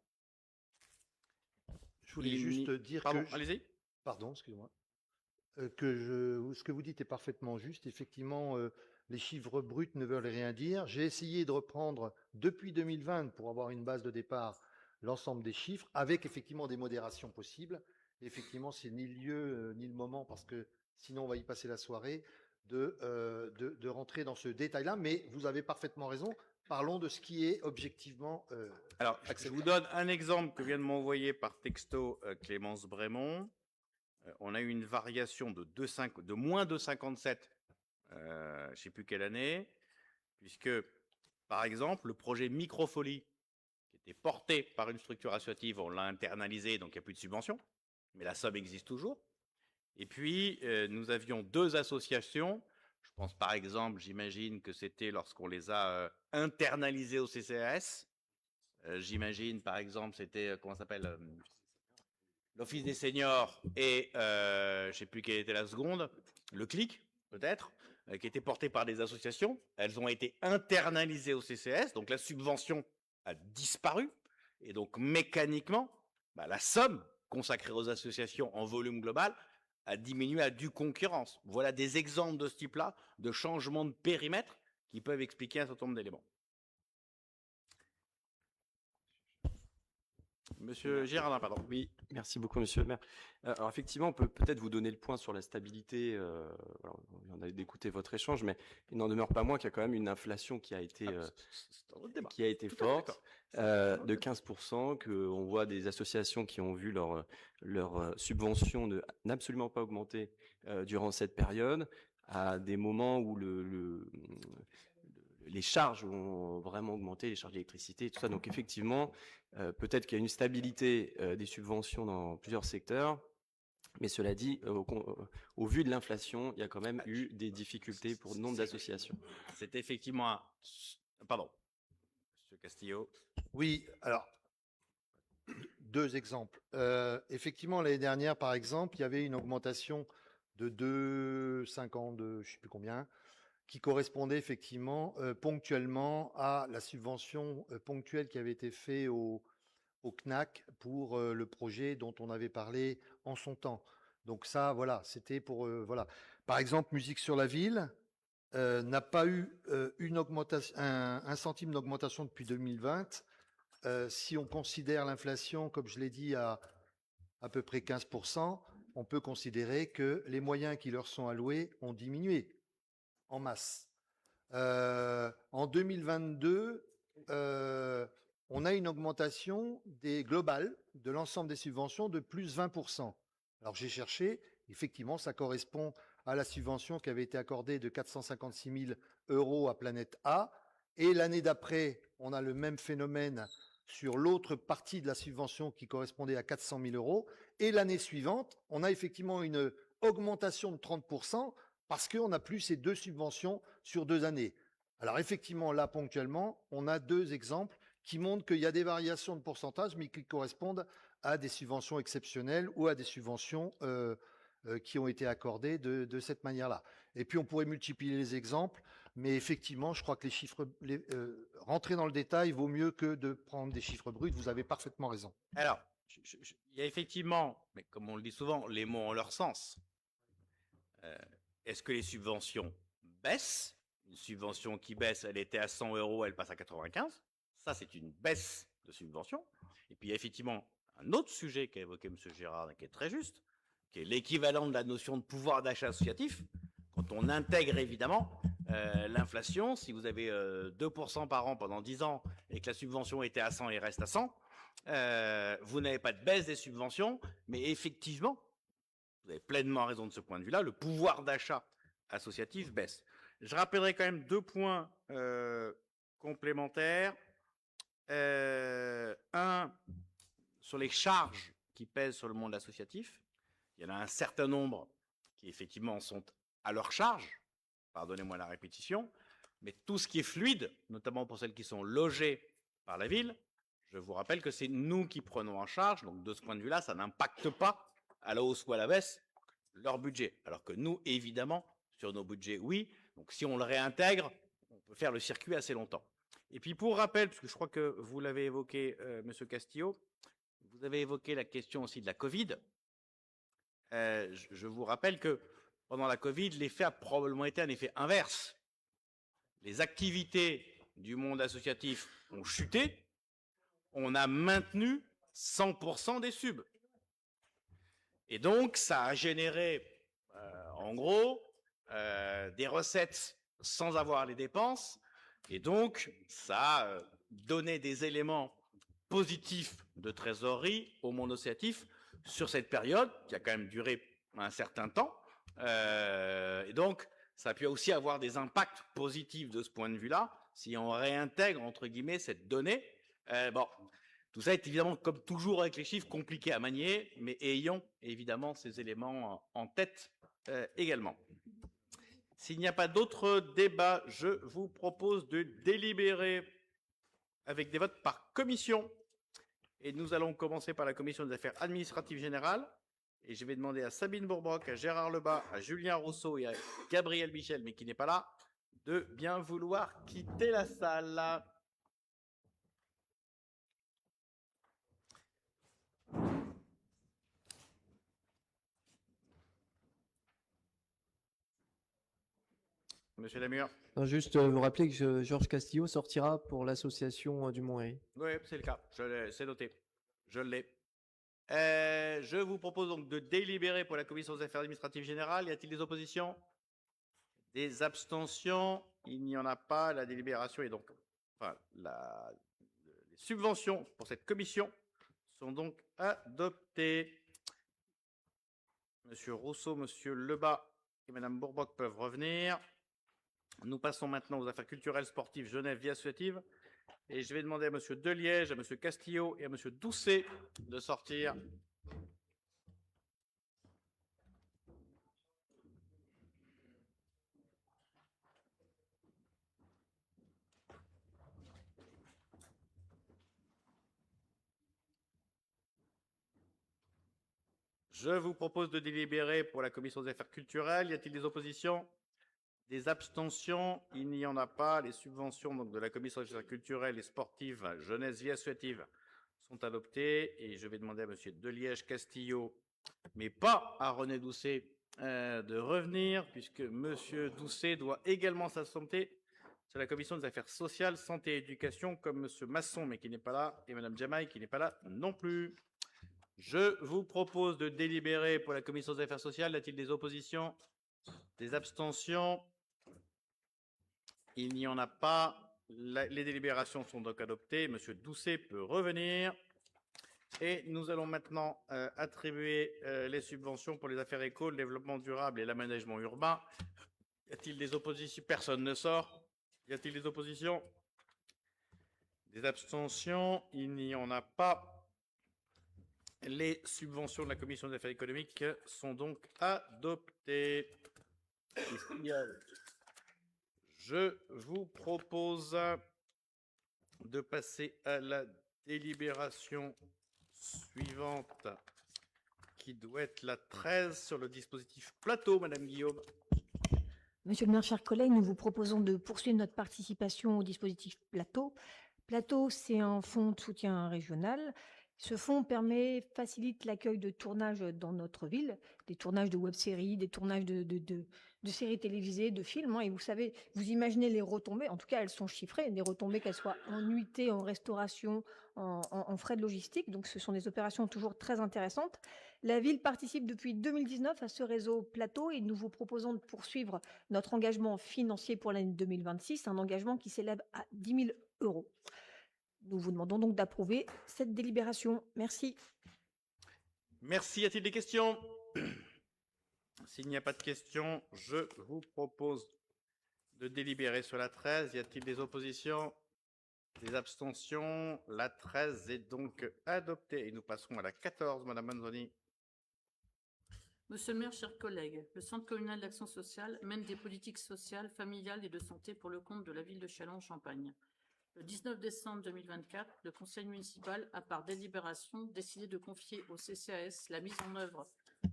Je voulais juste dire Pardon, allez-y. Pardon, excusez-moi. Ce que vous dites est parfaitement juste. Effectivement, les chiffres bruts ne veulent rien dire. J'ai essayé de reprendre depuis 2020 pour avoir une base de départ l'ensemble des chiffres, avec effectivement des modérations possibles. Et effectivement, c'est ni le lieu ni le moment, parce que sinon on va y passer la soirée, de rentrer dans ce détail-là. Mais vous avez parfaitement raison. Parlons de ce qui est objectivement Alors, je vous donne un exemple que vient de m'envoyer par texto Clémence Brémond. On a eu une variation de moins de 57, je ne sais plus quelle année, puisque, par exemple, le projet Microfolie, qui est porté par une structure associative, on l'a internalisé, donc il n'y a plus de subvention, mais la somme existe toujours. Et puis, nous avions 2 associations. Je pense par exemple, j'imagine que c'était lorsqu'on les a internalisées au CCAS. J'imagine par exemple, c'était, comment ça s'appelle, l'Office des seniors et je ne sais plus quelle était la seconde, le CLIC peut-être, qui était porté par des associations. Elles ont été internalisées au CCAS, donc la subvention a disparu. Et donc mécaniquement, la somme consacrée aux associations en volume global a diminué à due concurrence. Voilà des exemples de ce type-là, de changements de périmètre qui peuvent expliquer un certain nombre d'éléments. Monsieur Girardin, pardon. Oui, merci beaucoup, monsieur le maire. Alors effectivement, on peut peut-être vous donner le point sur la stabilité. Voilà, on vient d'écouter votre échange, mais il n'en demeure pas moins qu'il y a quand même une inflation qui a été forte, de 15%, qu'on voit des associations qui ont vu leur subvention n'absolument pas augmenter durant cette période, à des moments où les charges ont vraiment augmenté, les charges d'électricité et tout ça. Donc effectivement, peut-être qu'il y a une stabilité des subventions dans plusieurs secteurs, mais cela dit, au vu de l'inflation, il y a quand même eu des difficultés pour nombre d'associations. C'est effectivement un... Pardon, Monsieur Castillo. Oui, alors, 2 exemples. Effectivement, l'année dernière, par exemple, il y avait une augmentation de 2,50, je ne sais plus combien, qui correspondait effectivement ponctuellement à la subvention ponctuelle qui avait été faite au CNAC pour le projet dont on avait parlé en son temps. Donc ça, voilà, c'était pour... voilà. Par exemple, Musique sur la ville n'a pas eu une augmentation, un centime d'augmentation depuis 2020. Si on considère l'inflation, comme je l'ai dit, à peu près 15%, on peut considérer que les moyens qui leur sont alloués ont diminué en masse. En 2022, on a une augmentation globale de l'ensemble des subventions de plus 20%. Alors j'ai cherché, effectivement, ça correspond à la subvention qui avait été accordée de 456 000 € à Planète A. Et l'année d'après, on a le même phénomène sur l'autre partie de la subvention qui correspondait à 400 000 €. Et l'année suivante, on a effectivement une augmentation de 30%, parce qu'on n'a plus ces 2 subventions sur 2 années. Alors effectivement, là, ponctuellement, on a 2 exemples qui montrent qu'il y a des variations de pourcentage, mais qui correspondent à des subventions exceptionnelles ou à des subventions qui ont été accordées de cette manière-là. Et puis, on pourrait multiplier les exemples, mais effectivement, je crois que les chiffres, rentrer dans le détail vaut mieux que de prendre des chiffres bruts. Vous avez parfaitement raison. Alors, il y a effectivement, mais comme on le dit souvent, les mots ont leur sens. Est-ce que les subventions baissent? Une subvention qui baisse, elle était à 100 €, elle passe à 95. Ça, c'est une baisse de subvention. Et puis, il y a effectivement un autre sujet qu'a évoqué M. Girard, qui est très juste, qui est l'équivalent de la notion de pouvoir d'achat associatif. Quand on intègre évidemment l'inflation, si vous avez 2% par an pendant 10 ans et que la subvention était à 100 et reste à 100, vous n'avez pas de baisse des subventions, mais effectivement, vous avez pleinement raison de ce point de vue-là, le pouvoir d'achat associatif baisse. Je rappellerai quand même 2 points complémentaires. Un, sur les charges qui pèsent sur le monde associatif. Il y en a un certain nombre qui effectivement sont à leur charge, pardonnez-moi la répétition, mais tout ce qui est fluide, notamment pour celles qui sont logées par la ville, je vous rappelle que c'est nous qui prenons en charge, donc de ce point de vue-là, ça n'impacte pas à la hausse ou à la baisse leur budget. Alors que nous, évidemment, sur nos budgets, oui. Donc si on le réintègre, on peut faire le circuit assez longtemps. Et puis pour rappel, parce que je crois que vous l'avez évoqué, Monsieur Castillo, vous avez évoqué la question aussi de la Covid. Je vous rappelle que pendant la Covid, l'effet a probablement été un effet inverse. Les activités du monde associatif ont chuté, on a maintenu 100% des subs. Et donc, ça a généré, en gros, des recettes sans avoir les dépenses. Et donc, ça a donné des éléments positifs de trésorerie au monde associatif sur cette période, qui a quand même duré un certain temps. Et donc, ça a pu aussi avoir des impacts positifs de ce point de vue-là, si on réintègre, entre guillemets, cette donnée Bon, tout ça est évidemment, comme toujours avec les chiffres, compliqué à manier, mais ayons évidemment ces éléments en tête également. S'il n'y a pas d'autres débats, je vous propose de délibérer avec des votes par commission. Et nous allons commencer par la commission des affaires administratives générales. Et je vais demander à Sabine Bourbroc, à Gérard Lebas, à Julien Rousseau et à Gabriel Michel, mais qui n'est pas là, de bien vouloir quitter la salle. Monsieur Lamure. Non, juste vous rappeler que Georges Castillo sortira pour l'association du Mont-Héry. Oui, c'est le cas. C'est noté. Je l'ai. Je vous propose donc de délibérer pour la commission des affaires administratives générales. Y a-t-il des oppositions? Des abstentions? Il n'y en a pas. La délibération est donc... Enfin, les subventions pour cette commission sont donc adoptées. Monsieur Rousseau, Monsieur Lebas et Madame Bourbroc peuvent revenir. Nous passons maintenant aux affaires culturelles, sportives, jeunesse, vie associative. Et je vais demander à Monsieur Deliège, à Monsieur Castillo et à Monsieur Doucet de sortir. Je vous propose de délibérer pour la commission des affaires culturelles. Y a-t-il des oppositions? Des abstentions? Il n'y en a pas. Les subventions donc, de la commission des affaires culturelles et sportives, jeunesse, vie associative sont adoptées. Et je vais demander à Monsieur Deliège Castillo, mais pas à René Doucet, de revenir, puisque Monsieur Doucet doit également s'absenter sur la commission des affaires sociales, santé et éducation, comme Monsieur Masson, mais qui n'est pas là, et Madame Jamaï, qui n'est pas là non plus. Je vous propose de délibérer pour la commission des affaires sociales. Y a-t-il des oppositions? Des abstentions? Il n'y en a pas. Les délibérations sont donc adoptées. Monsieur Doucet peut revenir. Et nous allons maintenant attribuer les subventions pour les affaires éco, le développement durable et l'aménagement urbain. Y a-t-il des oppositions? Personne ne sort. Y a-t-il des oppositions? Des abstentions? Il n'y en a pas. Les subventions de la commission des affaires économiques sont donc adoptées. Je vous propose de passer à la délibération suivante, qui doit être la 13 sur le dispositif plateau, Madame Guillaume. Monsieur le maire, chers collègues, nous vous proposons de poursuivre notre participation au dispositif plateau. Plateau, c'est un fonds de soutien régional. Ce fonds facilite l'accueil de tournages dans notre ville, des tournages de web-séries, des tournages de séries télévisées, de films. Et vous savez, vous imaginez les retombées, en tout cas elles sont chiffrées, des retombées qu'elles soient en nuitée, en restauration, en frais de logistique. Donc ce sont des opérations toujours très intéressantes. La ville participe depuis 2019 à ce réseau plateau et nous vous proposons de poursuivre notre engagement financier pour l'année 2026, un engagement qui s'élève à 10 000 €. Nous vous demandons donc d'approuver cette délibération. Merci. Merci. Y a-t-il des questions? S'il n'y a pas de questions, je vous propose de délibérer sur la 13. Y a-t-il des oppositions? Des abstentions? La 13 est donc adoptée. Et nous passerons à la 14, Madame Manzoni. Monsieur le maire, chers collègues, le Centre communal d'action sociale mène des politiques sociales, familiales et de santé pour le compte de la ville de Châlons-en-Champagne. Le 19 décembre 2024, le conseil municipal a par délibération décidé de confier au CCAS la mise en œuvre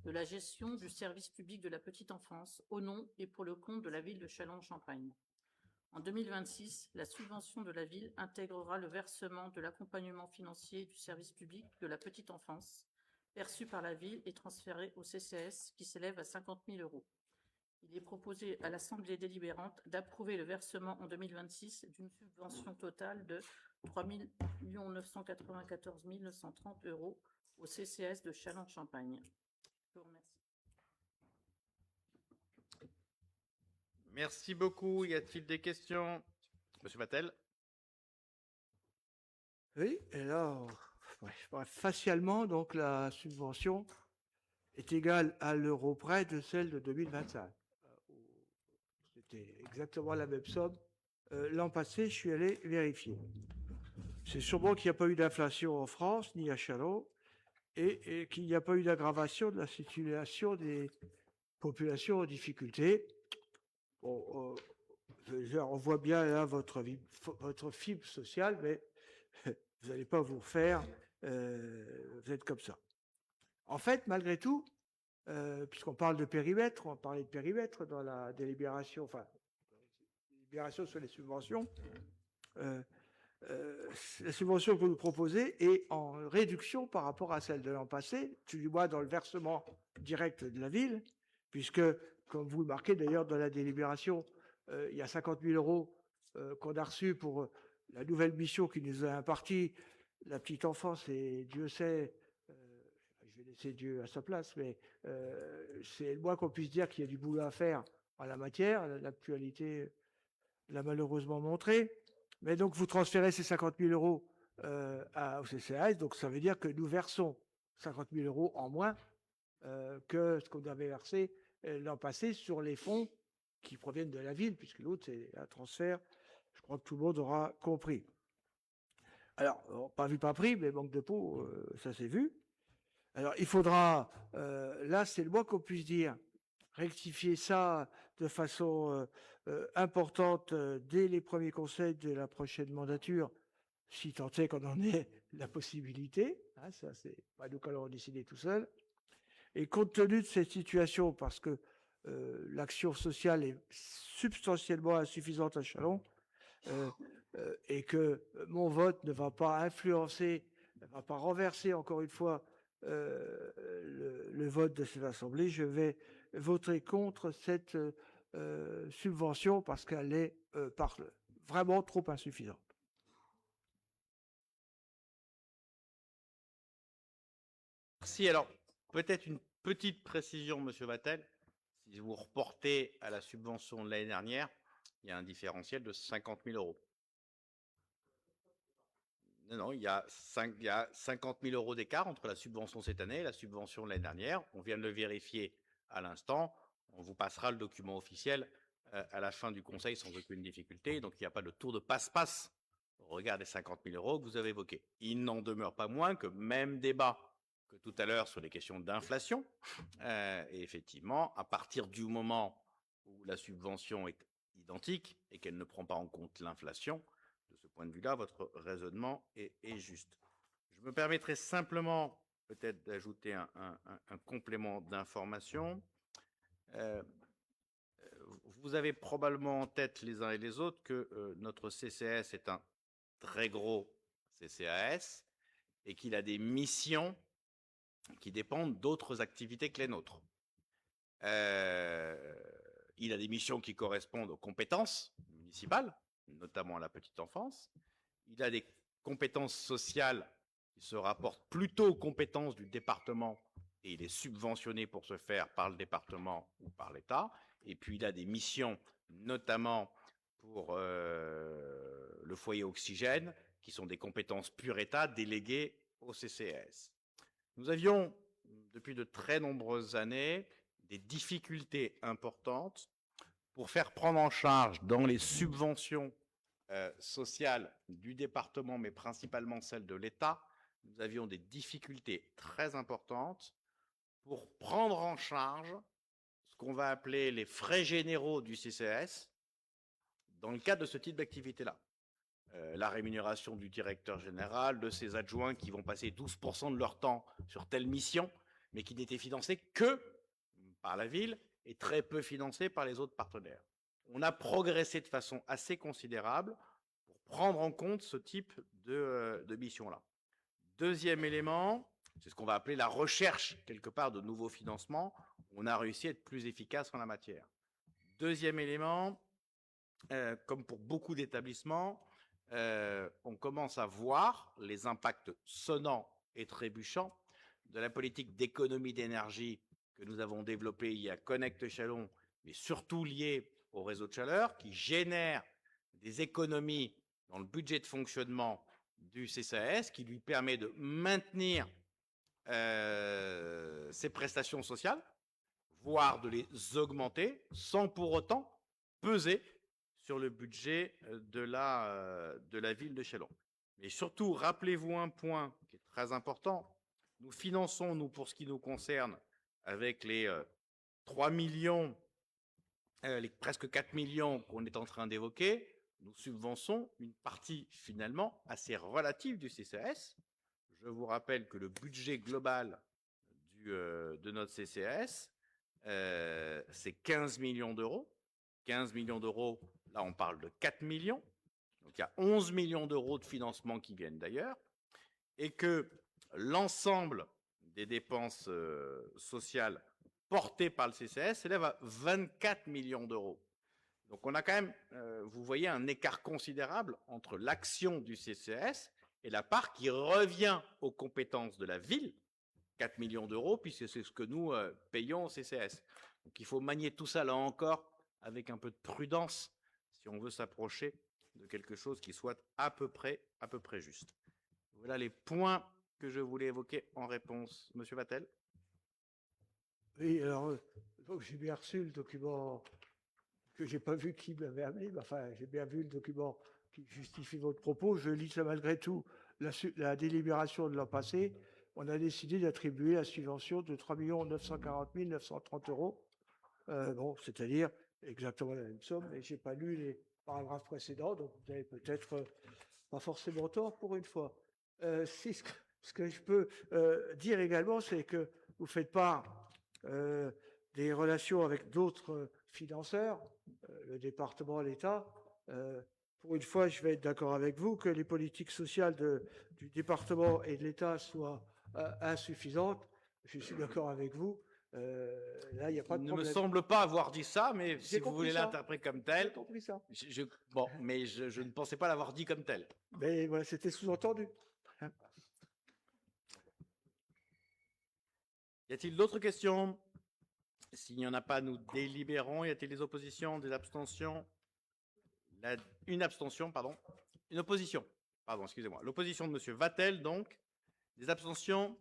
de la gestion du service public de la petite enfance au nom et pour le compte de la ville de Châlons-en-Champagne. En 2026, la subvention de la ville intégrera le versement de l'accompagnement financier du service public de la petite enfance perçu par la ville et transféré au CCAS qui s'élève à 50 000 €. Il est proposé à l'Assemblée délibérante d'approuver le versement en 2026 d'une subvention totale de 3 994 930 € au CCAS de Châlons-Champagne. Je vous remercie. Merci beaucoup. Y a-t-il des questions? Monsieur Vatel. Oui, et alors, facialement, donc la subvention est égale à l'euro près de celle de 2025. C'était exactement la même somme. L'an passé, je suis allé vérifier. c'est sûrement qu'il n'y a pas eu d'inflation en France, ni à Châlons, et qu'il n'y a pas eu d'aggravation de la situation des populations en difficulté. Bon, on voit bien là votre fibre sociale, mais vous n'allez pas vous refaire, vous êtes comme ça. En fait, malgré tout, puisqu'on parle de périmètre, on va parler de périmètre dans la délibération, enfin, délibération sur les subventions. La subvention que vous nous proposez est en réduction par rapport à celle de l'an passé, du moins dans le versement direct de la ville, puisque, comme vous le marquez d'ailleurs dans la délibération, il y a 50 000 euros qu'on a reçus pour la nouvelle mission qui nous a impartie la petite enfance, et Dieu sait, je vais laisser Dieu à sa place, mais c'est le moins qu'on puisse dire qu'il y a du boulot à faire en la matière. L'actualité l'a malheureusement montré. Mais donc, vous transférez ces 50 000 euros au CCAS, donc ça veut dire que nous versons 50 000 euros en moins que ce qu'on avait versé l'an passé sur les fonds qui proviennent de la ville, puisque l'autre, c'est un transfert. Je crois que tout le monde aura compris. Alors, pas vu, pas pris, mais manque de peau, ça s'est vu. Alors, il faudra, là, c'est le moins qu'on puisse dire, rectifier ça de façon importante dès les premiers conseils de la prochaine mandature, si tant est qu'on en ait la possibilité. Hein, ça, c'est pas nous qui allons décider tout seul. Et compte tenu de cette situation, parce que l'action sociale est substantiellement insuffisante à Châlons, et que mon vote ne va pas influencer, ne va pas renverser encore une fois le vote de cette assemblée, je vais voter contre cette subvention parce qu'elle est vraiment trop insuffisante. Merci. Alors, peut-être une petite précision, Monsieur Vattel. Si vous reportez à la subvention de l'année dernière, il y a un différentiel de 50 000 euros. Non, il y a 50 000 euros d'écart entre la subvention cette année et la subvention de l'année dernière. On vient de le vérifier à l'instant. On vous passera le document officiel à la fin du conseil sans aucune difficulté. Donc, il n'y a pas de tour de passe-passe au regard des 50 000 euros que vous avez évoqués. Il n'en demeure pas moins que même débat que tout à l'heure sur les questions d'inflation. Et effectivement, à partir du moment où la subvention est identique et qu'elle ne prend pas en compte l'inflation, de ce point de vue-là, votre raisonnement est juste. Je me permettrai simplement peut-être d'ajouter un complément d'information. Vous avez probablement en tête les uns et les autres que notre CCAS est un très gros CCAS et qu'il a des missions qui dépendent d'autres activités que les nôtres. Il a des missions qui correspondent aux compétences municipales, notamment à la petite enfance. Il a des compétences sociales qui se rapportent plutôt aux compétences du département et il est subventionné pour ce faire par le département ou par l'État. Et puis il a des missions, notamment pour le foyer oxygène, qui sont des compétences pur État déléguées au CCAS. Nous avions, depuis de très nombreuses années, des difficultés importantes pour faire prendre en charge dans les subventions sociales du département, mais principalement celles de l'État, nous avions des difficultés très importantes pour prendre en charge ce qu'on va appeler les frais généraux du CCAS dans le cadre de ce type d'activité-là. La rémunération du directeur général, de ses adjoints qui vont passer 12% de leur temps sur telle mission, mais qui n'étaient financés que par la ville et très peu financés par les autres partenaires. On a progressé de façon assez considérable pour prendre en compte ce type de mission-là. Deuxième élément, c'est ce qu'on va appeler la recherche, quelque part, de nouveaux financements. On a réussi à être plus efficace en la matière. Deuxième élément, comme pour beaucoup d'établissements, on commence à voir les impacts sonnants et trébuchants de la politique d'économie d'énergie que nous avons développée il y a Connect Châlons, mais surtout liée au réseau de chaleur, qui génère des économies dans le budget de fonctionnement du CCAS, qui lui permet de maintenir ses prestations sociales, voire de les augmenter, sans pour autant peser sur le budget de la ville de Châlons. Mais surtout, rappelez-vous un point qui est très important. Nous finançons, nous, pour ce qui nous concerne, avec les 3 millions, les presque 4 millions qu'on est en train d'évoquer, nous subvençons une partie finalement assez relative du CCAS. Je vous rappelle que le budget global de notre CCAS, c'est 15 millions d'euros. 15 millions d'euros, là on parle de 4 millions. Donc il y a 11 millions d'euros de financement qui viennent d'ailleurs. Et que l'ensemble des dépenses sociales portées par le CCAS s'élève à 24 millions d'euros. Donc on a quand même, vous voyez, un écart considérable entre l'action du CCAS et la part qui revient aux compétences de la ville, 4 millions d'euros, puisque c'est ce que nous payons au CCAS. Donc il faut manier tout ça là encore avec un peu de prudence si on veut s'approcher de quelque chose qui soit à peu près juste. Voilà les points que je voulais évoquer en réponse. Monsieur Vattel. Oui, alors, j'ai bien reçu le document que j'ai pas vu qui m'avait amené, mais enfin, j'ai bien vu le document qui justifie votre propos. Je lis ça malgré tout. La délibération de l'an passé, on a décidé d'attribuer la subvention de 3 940 930 euros. Bon, c'est-à-dire exactement la même somme, mais j'ai pas lu les paragraphes précédents, donc vous avez peut-être pas forcément tort pour une fois. Ce que je peux dire également, c'est que vous faites part des relations avec d'autres financeurs, le département, l'État. Pour une fois, je vais être d'accord avec vous que les politiques sociales du département et de l'État soient insuffisantes. Je suis d'accord avec vous. Là, il n'y a pas de problème. Il ne me semble pas avoir dit ça, mais si vous voulez ça. l'interpréter comme tel. J'ai compris ça. Bon, mais je ne pensais pas l'avoir dit comme tel. Mais voilà, c'était sous-entendu. Y a-t-il d'autres questions? S'il n'y en a pas, nous délibérons. Y a-t-il des oppositions, des abstentions? Une abstention, pardon. Une opposition. Pardon, excusez-moi. L'opposition de Monsieur Vattel, donc. Des abstentions?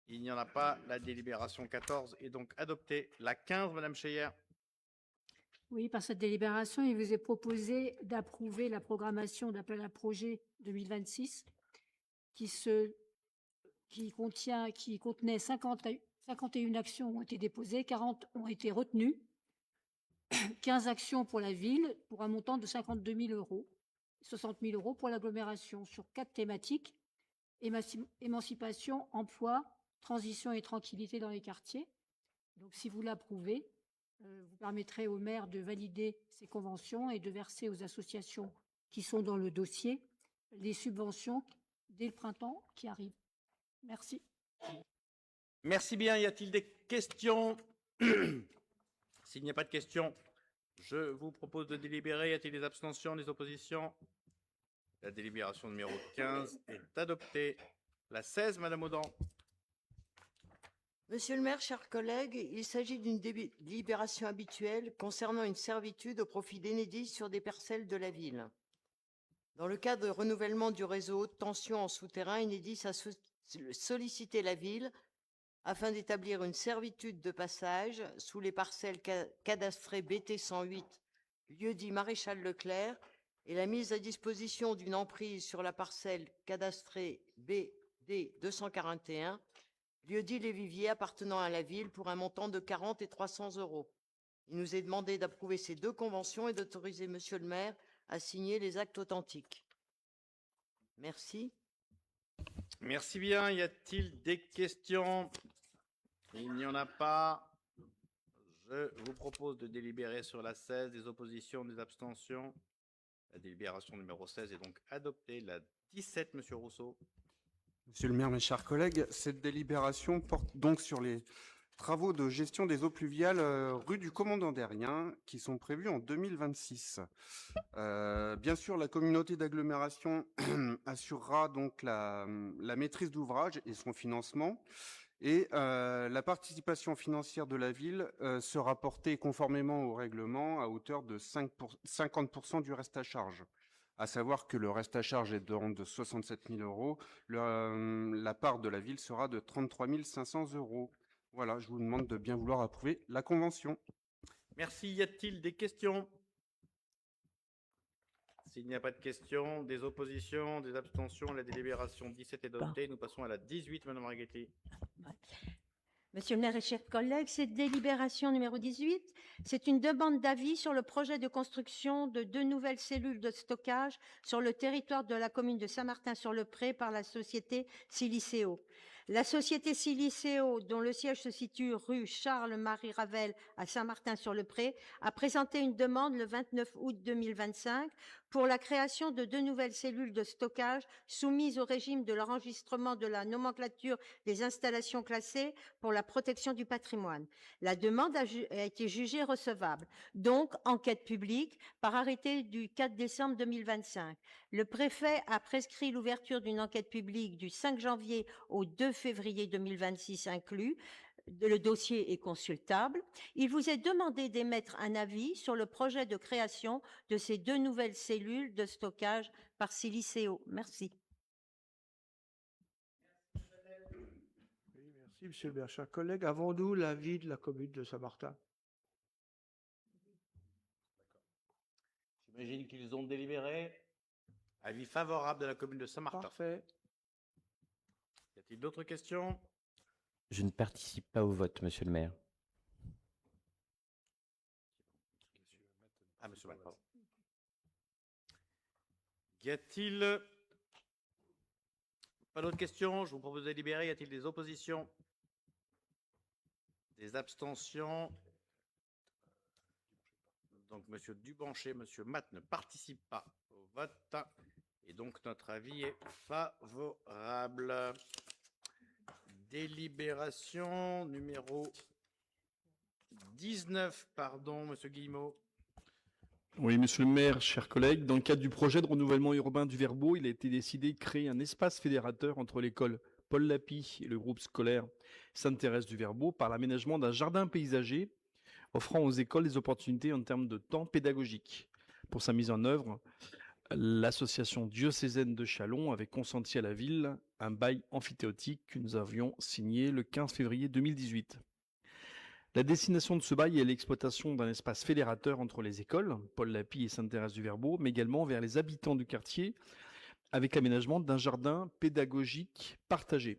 Il n'y en a pas. La délibération 14 est donc adoptée. La 15, Madame Cheyer. Oui, par cette délibération, il vous est proposé d'approuver la programmation d'appel à projet 2026 qui contenait 51 actions ont été déposées, 40 ont été retenues, 15 actions pour la ville pour un montant de 52 000 euros, 60 000 euros pour l'agglomération sur 4 thématiques, émancipation, emploi, transition et tranquillité dans les quartiers. Donc si vous l'approuvez, vous permettrez au maire de valider ces conventions et de verser aux associations qui sont dans le dossier les subventions dès le printemps qui arrive. Merci. Merci bien. Y a-t-il des questions? S'il n'y a pas de questions, je vous propose de délibérer. Y a-t-il des abstentions, des oppositions? La délibération numéro 15 est adoptée. La 16, Madame Audin. Monsieur le maire, chers collègues, il s'agit d'une délibération habituelle concernant une servitude au profit d'Enedis sur des parcelles de la ville. Dans le cadre de renouvellement du réseau haute tension en souterrain, Enedis a sollicité la ville afin d'établir une servitude de passage sous les parcelles cadastrées BT 108, lieu-dit Maréchal Leclerc, et la mise à disposition d'une emprise sur la parcelle cadastrée BD 241, lieu-dit Les Viviers, appartenant à la ville, pour un montant de 40 et 300 euros. Il nous est demandé d'approuver ces deux conventions et d'autoriser Monsieur le maire à signer les actes authentiques. Merci. Merci bien. Y a-t-il des questions? Il n'y en a pas. Je vous propose de délibérer sur la 16, des oppositions, des abstentions. La délibération numéro 16 est donc adoptée. La 17, Monsieur Rousseau. Monsieur le maire, mes chers collègues, cette délibération porte donc sur les travaux de gestion des eaux pluviales rue du Commandant d'Airien qui sont prévus en 2026. Bien sûr, la communauté d'agglomération assurera donc la maîtrise d'ouvrage et son financement. Et la participation financière de la ville sera portée conformément au règlement à hauteur de 50% du reste à charge. À savoir que le reste à charge est de 67 000 euros. La part de la ville sera de 33 500 euros. Voilà, je vous demande de bien vouloir approuver la convention. Merci. Y a-t-il des questions? S'il n'y a pas de questions, des oppositions, des abstentions, la délibération 17 est adoptée. Nous passons à la 18, Madame Marghetti. Monsieur le maire et chers collègues, cette délibération numéro 18, c'est une demande d'avis sur le projet de construction de 2 nouvelles cellules de stockage sur le territoire de la commune de Saint-Martin-sur-le-Pré par la société Siliceo. La société Siliceo, dont le siège se situe rue Charles-Marie Ravel à Saint-Martin-sur-le-Pré, a présenté une demande le 29 août 2025 pour la création de 2 nouvelles cellules de stockage soumises au régime de l'enregistrement de la nomenclature des installations classées pour la protection du patrimoine. La demande a été jugée recevable. Donc, enquête publique par arrêté du 4 décembre 2025. Le préfet a prescrit l'ouverture d'une enquête publique du 5 janvier au 2 février 2026 inclus. Le dossier est consultable. Il vous est demandé d'émettre un avis sur le projet de création de ces 2 nouvelles cellules de stockage par Siliceo. Merci. Oui, merci, monsieur le maire. Chers collègues, avons-nous l'avis de la commune de Saint-Martin? J'imagine qu'ils ont délibéré. Avis favorable de la commune de Saint-Martin. Parfait. Y a-t-il d'autres questions? Je ne participe pas au vote, monsieur le maire. Ah, monsieur le maire, pardon. Y a-t-il pas d'autres questions? Je vous propose de délibérer. Y a-t-il des oppositions? Des abstentions? Donc, monsieur Dubanché, monsieur Matt ne participent pas au vote. Et donc, notre avis est favorable. Délibération numéro 19, pardon, monsieur Guillemot. Oui, monsieur le maire, chers collègues, dans le cadre du projet de renouvellement urbain du Verbeau, il a été décidé de créer un espace fédérateur entre l'école Paul Lapie et le groupe scolaire Sainte-Thérèse du Verbeau par l'aménagement d'un jardin paysager offrant aux écoles des opportunités en termes de temps pédagogique. Pour sa mise en œuvre, l'association diocésaine de Châlons avait consenti à la ville un bail amphithéotique que nous avions signé le 15 février 2018. La destination de ce bail est l'exploitation d'un espace fédérateur entre les écoles, Paul Lapie et Sainte-Thérèse du Verbeau, mais également vers les habitants du quartier, avec l'aménagement d'un jardin pédagogique partagé.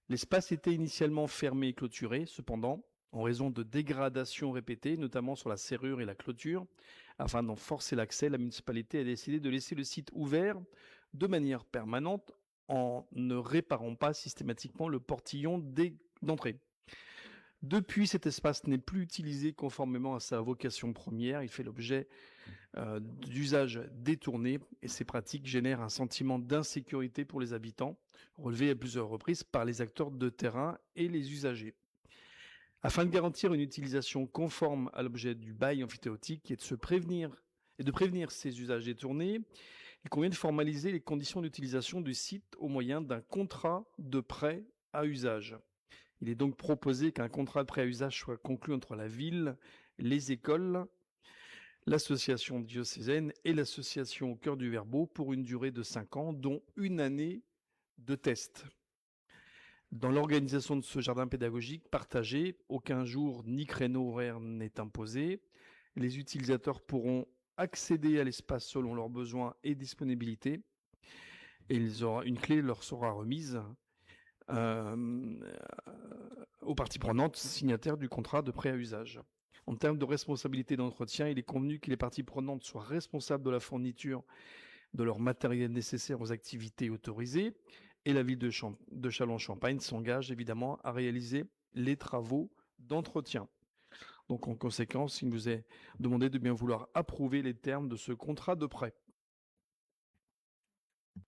L'espace était initialement fermé et clôturé, cependant, en raison de dégradations répétées, notamment sur la serrure et la clôture, afin d'en forcer l'accès, la municipalité a décidé de laisser le site ouvert de manière permanente en ne réparant pas systématiquement le portillon d'entrée. Depuis, cet espace n'est plus utilisé conformément à sa vocation première. Il fait l'objet d'usages détournés et ces pratiques génèrent un sentiment d'insécurité pour les habitants, relevé à plusieurs reprises par les acteurs de terrain et les usagers. Afin de garantir une utilisation conforme à l'objet du bail amphithéotique et de prévenir ces usages détournés, il convient de formaliser les conditions d'utilisation du site au moyen d'un contrat de prêt à usage. Il est donc proposé qu'un contrat de prêt à usage soit conclu entre la ville, les écoles, l'association diocésaine et l'association au cœur du Verbeau pour une durée de 5 ans, dont 1 année de test. Dans l'organisation de ce jardin pédagogique partagé, aucun jour ni créneau horaire n'est imposé. Les utilisateurs pourront accéder à l'espace selon leurs besoins et disponibilités. Et une clé leur sera remise aux parties prenantes signataires du contrat de prêt à usage. En termes de responsabilité d'entretien, il est convenu que les parties prenantes soient responsables de la fourniture de leur matériel nécessaire aux activités autorisées. Et la ville de Châlons-Champagne s'engage évidemment à réaliser les travaux d'entretien. Donc en conséquence, il nous est demandé de bien vouloir approuver les termes de ce contrat de prêt.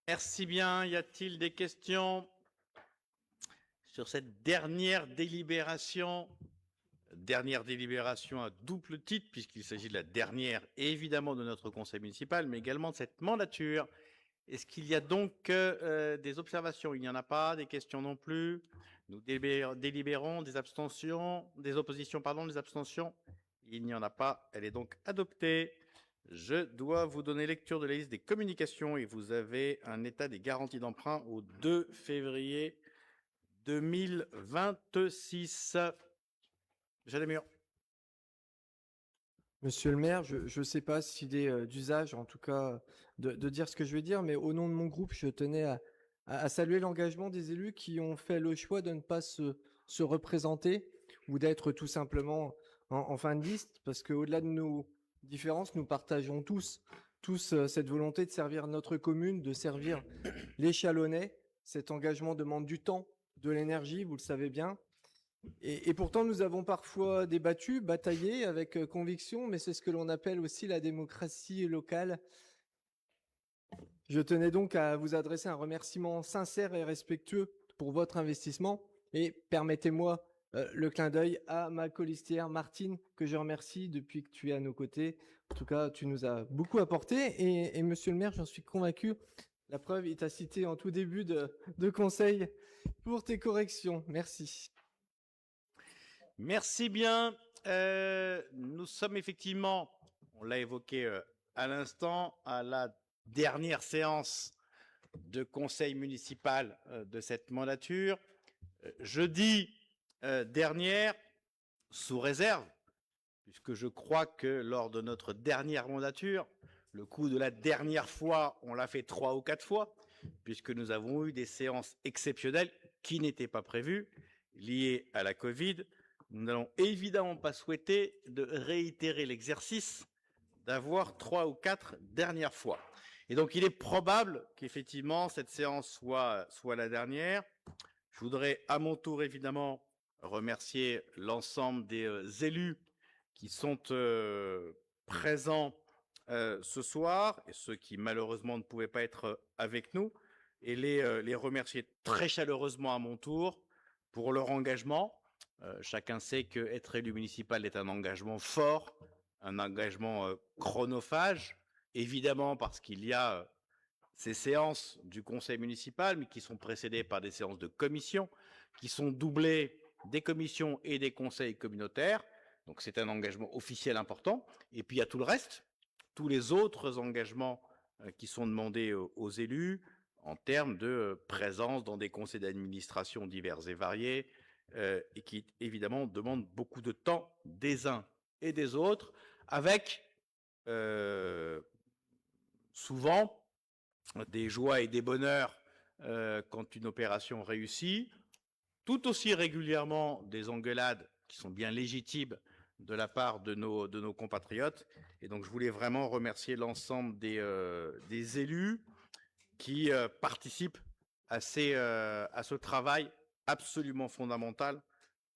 Merci bien. Y a-t-il des questions sur cette dernière délibération? Dernière délibération à double titre, puisqu'il s'agit de la dernière, évidemment, de notre conseil municipal, mais également de cette mandature. Est-ce qu'il y a donc des observations? Il n'y en a pas. Des questions non plus. Nous délibérons. Des abstentions, des oppositions, pardon, des abstentions. Il n'y en a pas. Elle est donc adoptée. Je dois vous donner lecture de la liste des communications et vous avez un état des garanties d'emprunt au 2 février 2026. J'ai les murs. Monsieur le maire, je ne sais pas s'il est d'usage, en tout cas, de dire ce que je vais dire, mais au nom de mon groupe, je tenais à saluer l'engagement des élus qui ont fait le choix de ne pas se représenter ou d'être tout simplement en fin de liste, parce qu'au-delà de nos différences, nous partageons tous cette volonté de servir notre commune, de servir les Chalonnais. Cet engagement demande du temps, de l'énergie, vous le savez bien. Et pourtant, nous avons parfois débattu, bataillé avec conviction, mais c'est ce que l'on appelle aussi la démocratie locale. Je tenais donc à vous adresser un remerciement sincère et respectueux pour votre investissement. Et permettez-moi le clin d'œil à ma colistière Martine, que je remercie depuis que tu es à nos côtés. En tout cas, tu nous as beaucoup apporté. Et monsieur le maire, j'en suis convaincu. La preuve, il t'a cité en tout début de conseil pour tes corrections. Merci. Merci bien. Nous sommes effectivement, on l'a évoqué à l'instant, à la dernière séance de conseil municipal de cette mandature. Jeudi dernière, sous réserve, puisque je crois que lors de notre dernière mandature, le coup de la dernière fois, on l'a fait 3 ou 4 fois, puisque nous avons eu des séances exceptionnelles qui n'étaient pas prévues, liées à la Covid. Nous n'allons évidemment pas souhaiter de réitérer l'exercice d'avoir 3 ou 4 dernières fois. Et donc, il est probable qu'effectivement, cette séance soit la dernière. Je voudrais à mon tour, évidemment, remercier l'ensemble des élus qui sont présents ce soir et ceux qui, malheureusement, ne pouvaient pas être avec nous et les remercier très chaleureusement à mon tour pour leur engagement. Chacun sait qu'être élu municipal est un engagement fort, un engagement chronophage, évidemment parce qu'il y a ces séances du conseil municipal, mais qui sont précédées par des séances de commission, qui sont doublées des commissions et des conseils communautaires. Donc c'est un engagement officiel important. Et puis il y a tout le reste, tous les autres engagements qui sont demandés aux élus en termes de présence dans des conseils d'administration divers et variés, et qui évidemment demandent beaucoup de temps des uns et des autres, avec souvent des joies et des bonheurs quand une opération réussit, tout aussi régulièrement des engueulades qui sont bien légitimes de la part de nos compatriotes. Et donc je voulais vraiment remercier l'ensemble des élus qui participent à ce travail absolument fondamental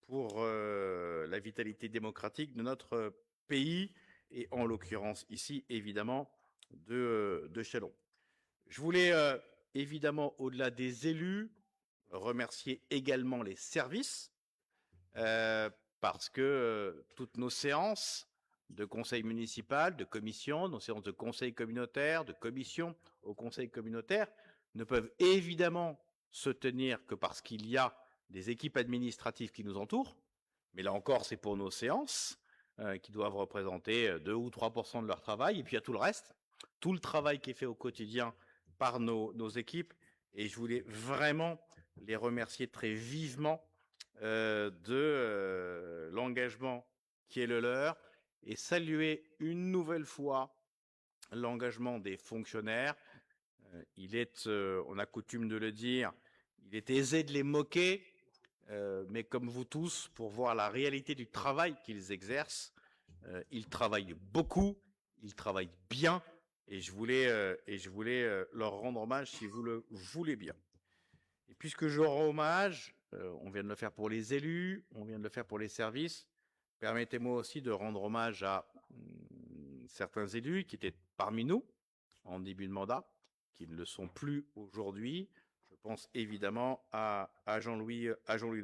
pour la vitalité démocratique de notre pays et en l'occurrence ici évidemment de Châlons. Je voulais évidemment au-delà des élus remercier également les services parce que toutes nos séances de conseil municipal, de commission, nos séances de conseil communautaire, de commission au conseil communautaire ne peuvent évidemment se tenir que parce qu'il y a des équipes administratives qui nous entourent, mais là encore c'est pour nos séances qui doivent représenter 2 ou 3% de leur travail, et puis il y a tout le reste, tout le travail qui est fait au quotidien par nos équipes, et je voulais vraiment les remercier très vivement de l'engagement qui est le leur, et saluer une nouvelle fois l'engagement des fonctionnaires. On a coutume de le dire, il est aisé de les moquer, mais comme vous tous, pour voir la réalité du travail qu'ils exercent, ils travaillent beaucoup, ils travaillent bien, et je voulais leur rendre hommage si vous le voulez bien. Et puisque je rends hommage, on vient de le faire pour les élus, on vient de le faire pour les services, permettez-moi aussi de rendre hommage à certains élus qui étaient parmi nous en début de mandat, qui ne le sont plus aujourd'hui. Je pense évidemment à Jean-Louis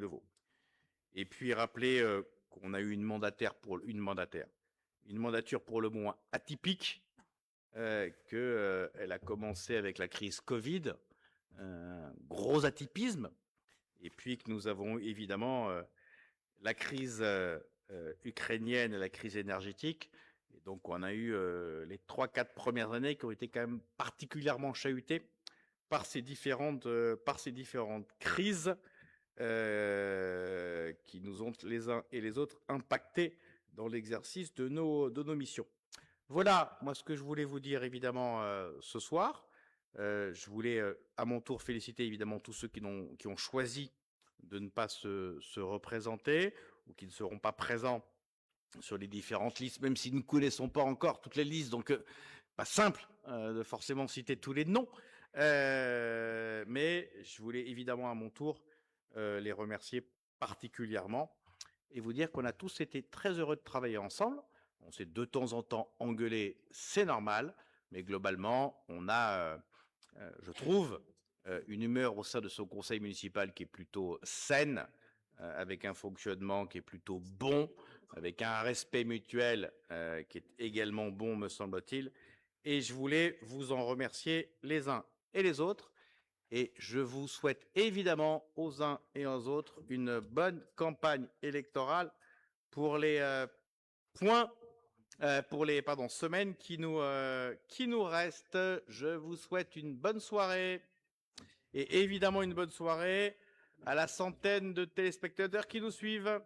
Deveau. Et puis rappeler qu'on a eu une mandature pour le moins atypique, qu'elle a commencé avec la crise Covid, gros atypisme, et puis que nous avons évidemment la crise ukrainienne et la crise énergétique. Et donc on a eu les 3-4 premières années qui ont été quand même particulièrement chahutées par ces différentes crises qui nous ont les uns et les autres impactés dans l'exercice de nos missions. Voilà, moi, ce que je voulais vous dire, évidemment, ce soir. Je voulais, à mon tour, féliciter, évidemment, tous ceux qui ont choisi de ne pas se représenter ou qui ne seront pas présents sur les différentes listes, même si nous ne connaissons pas encore toutes les listes, donc pas simple de forcément citer tous les noms. Mais je voulais évidemment à mon tour les remercier particulièrement et vous dire qu'on a tous été très heureux de travailler ensemble. On s'est de temps en temps engueulé, c'est normal, mais globalement, on a, je trouve, une humeur au sein de ce conseil municipal qui est plutôt saine, avec un fonctionnement qui est plutôt bon, avec un respect mutuel qui est également bon, me semble-t-il. Et je voulais vous en remercier les uns et les autres. Et je vous souhaite évidemment aux uns et aux autres une bonne campagne électorale pour les semaines qui nous restent. Je vous souhaite une bonne soirée et évidemment une bonne soirée à la centaine de téléspectateurs qui nous suivent.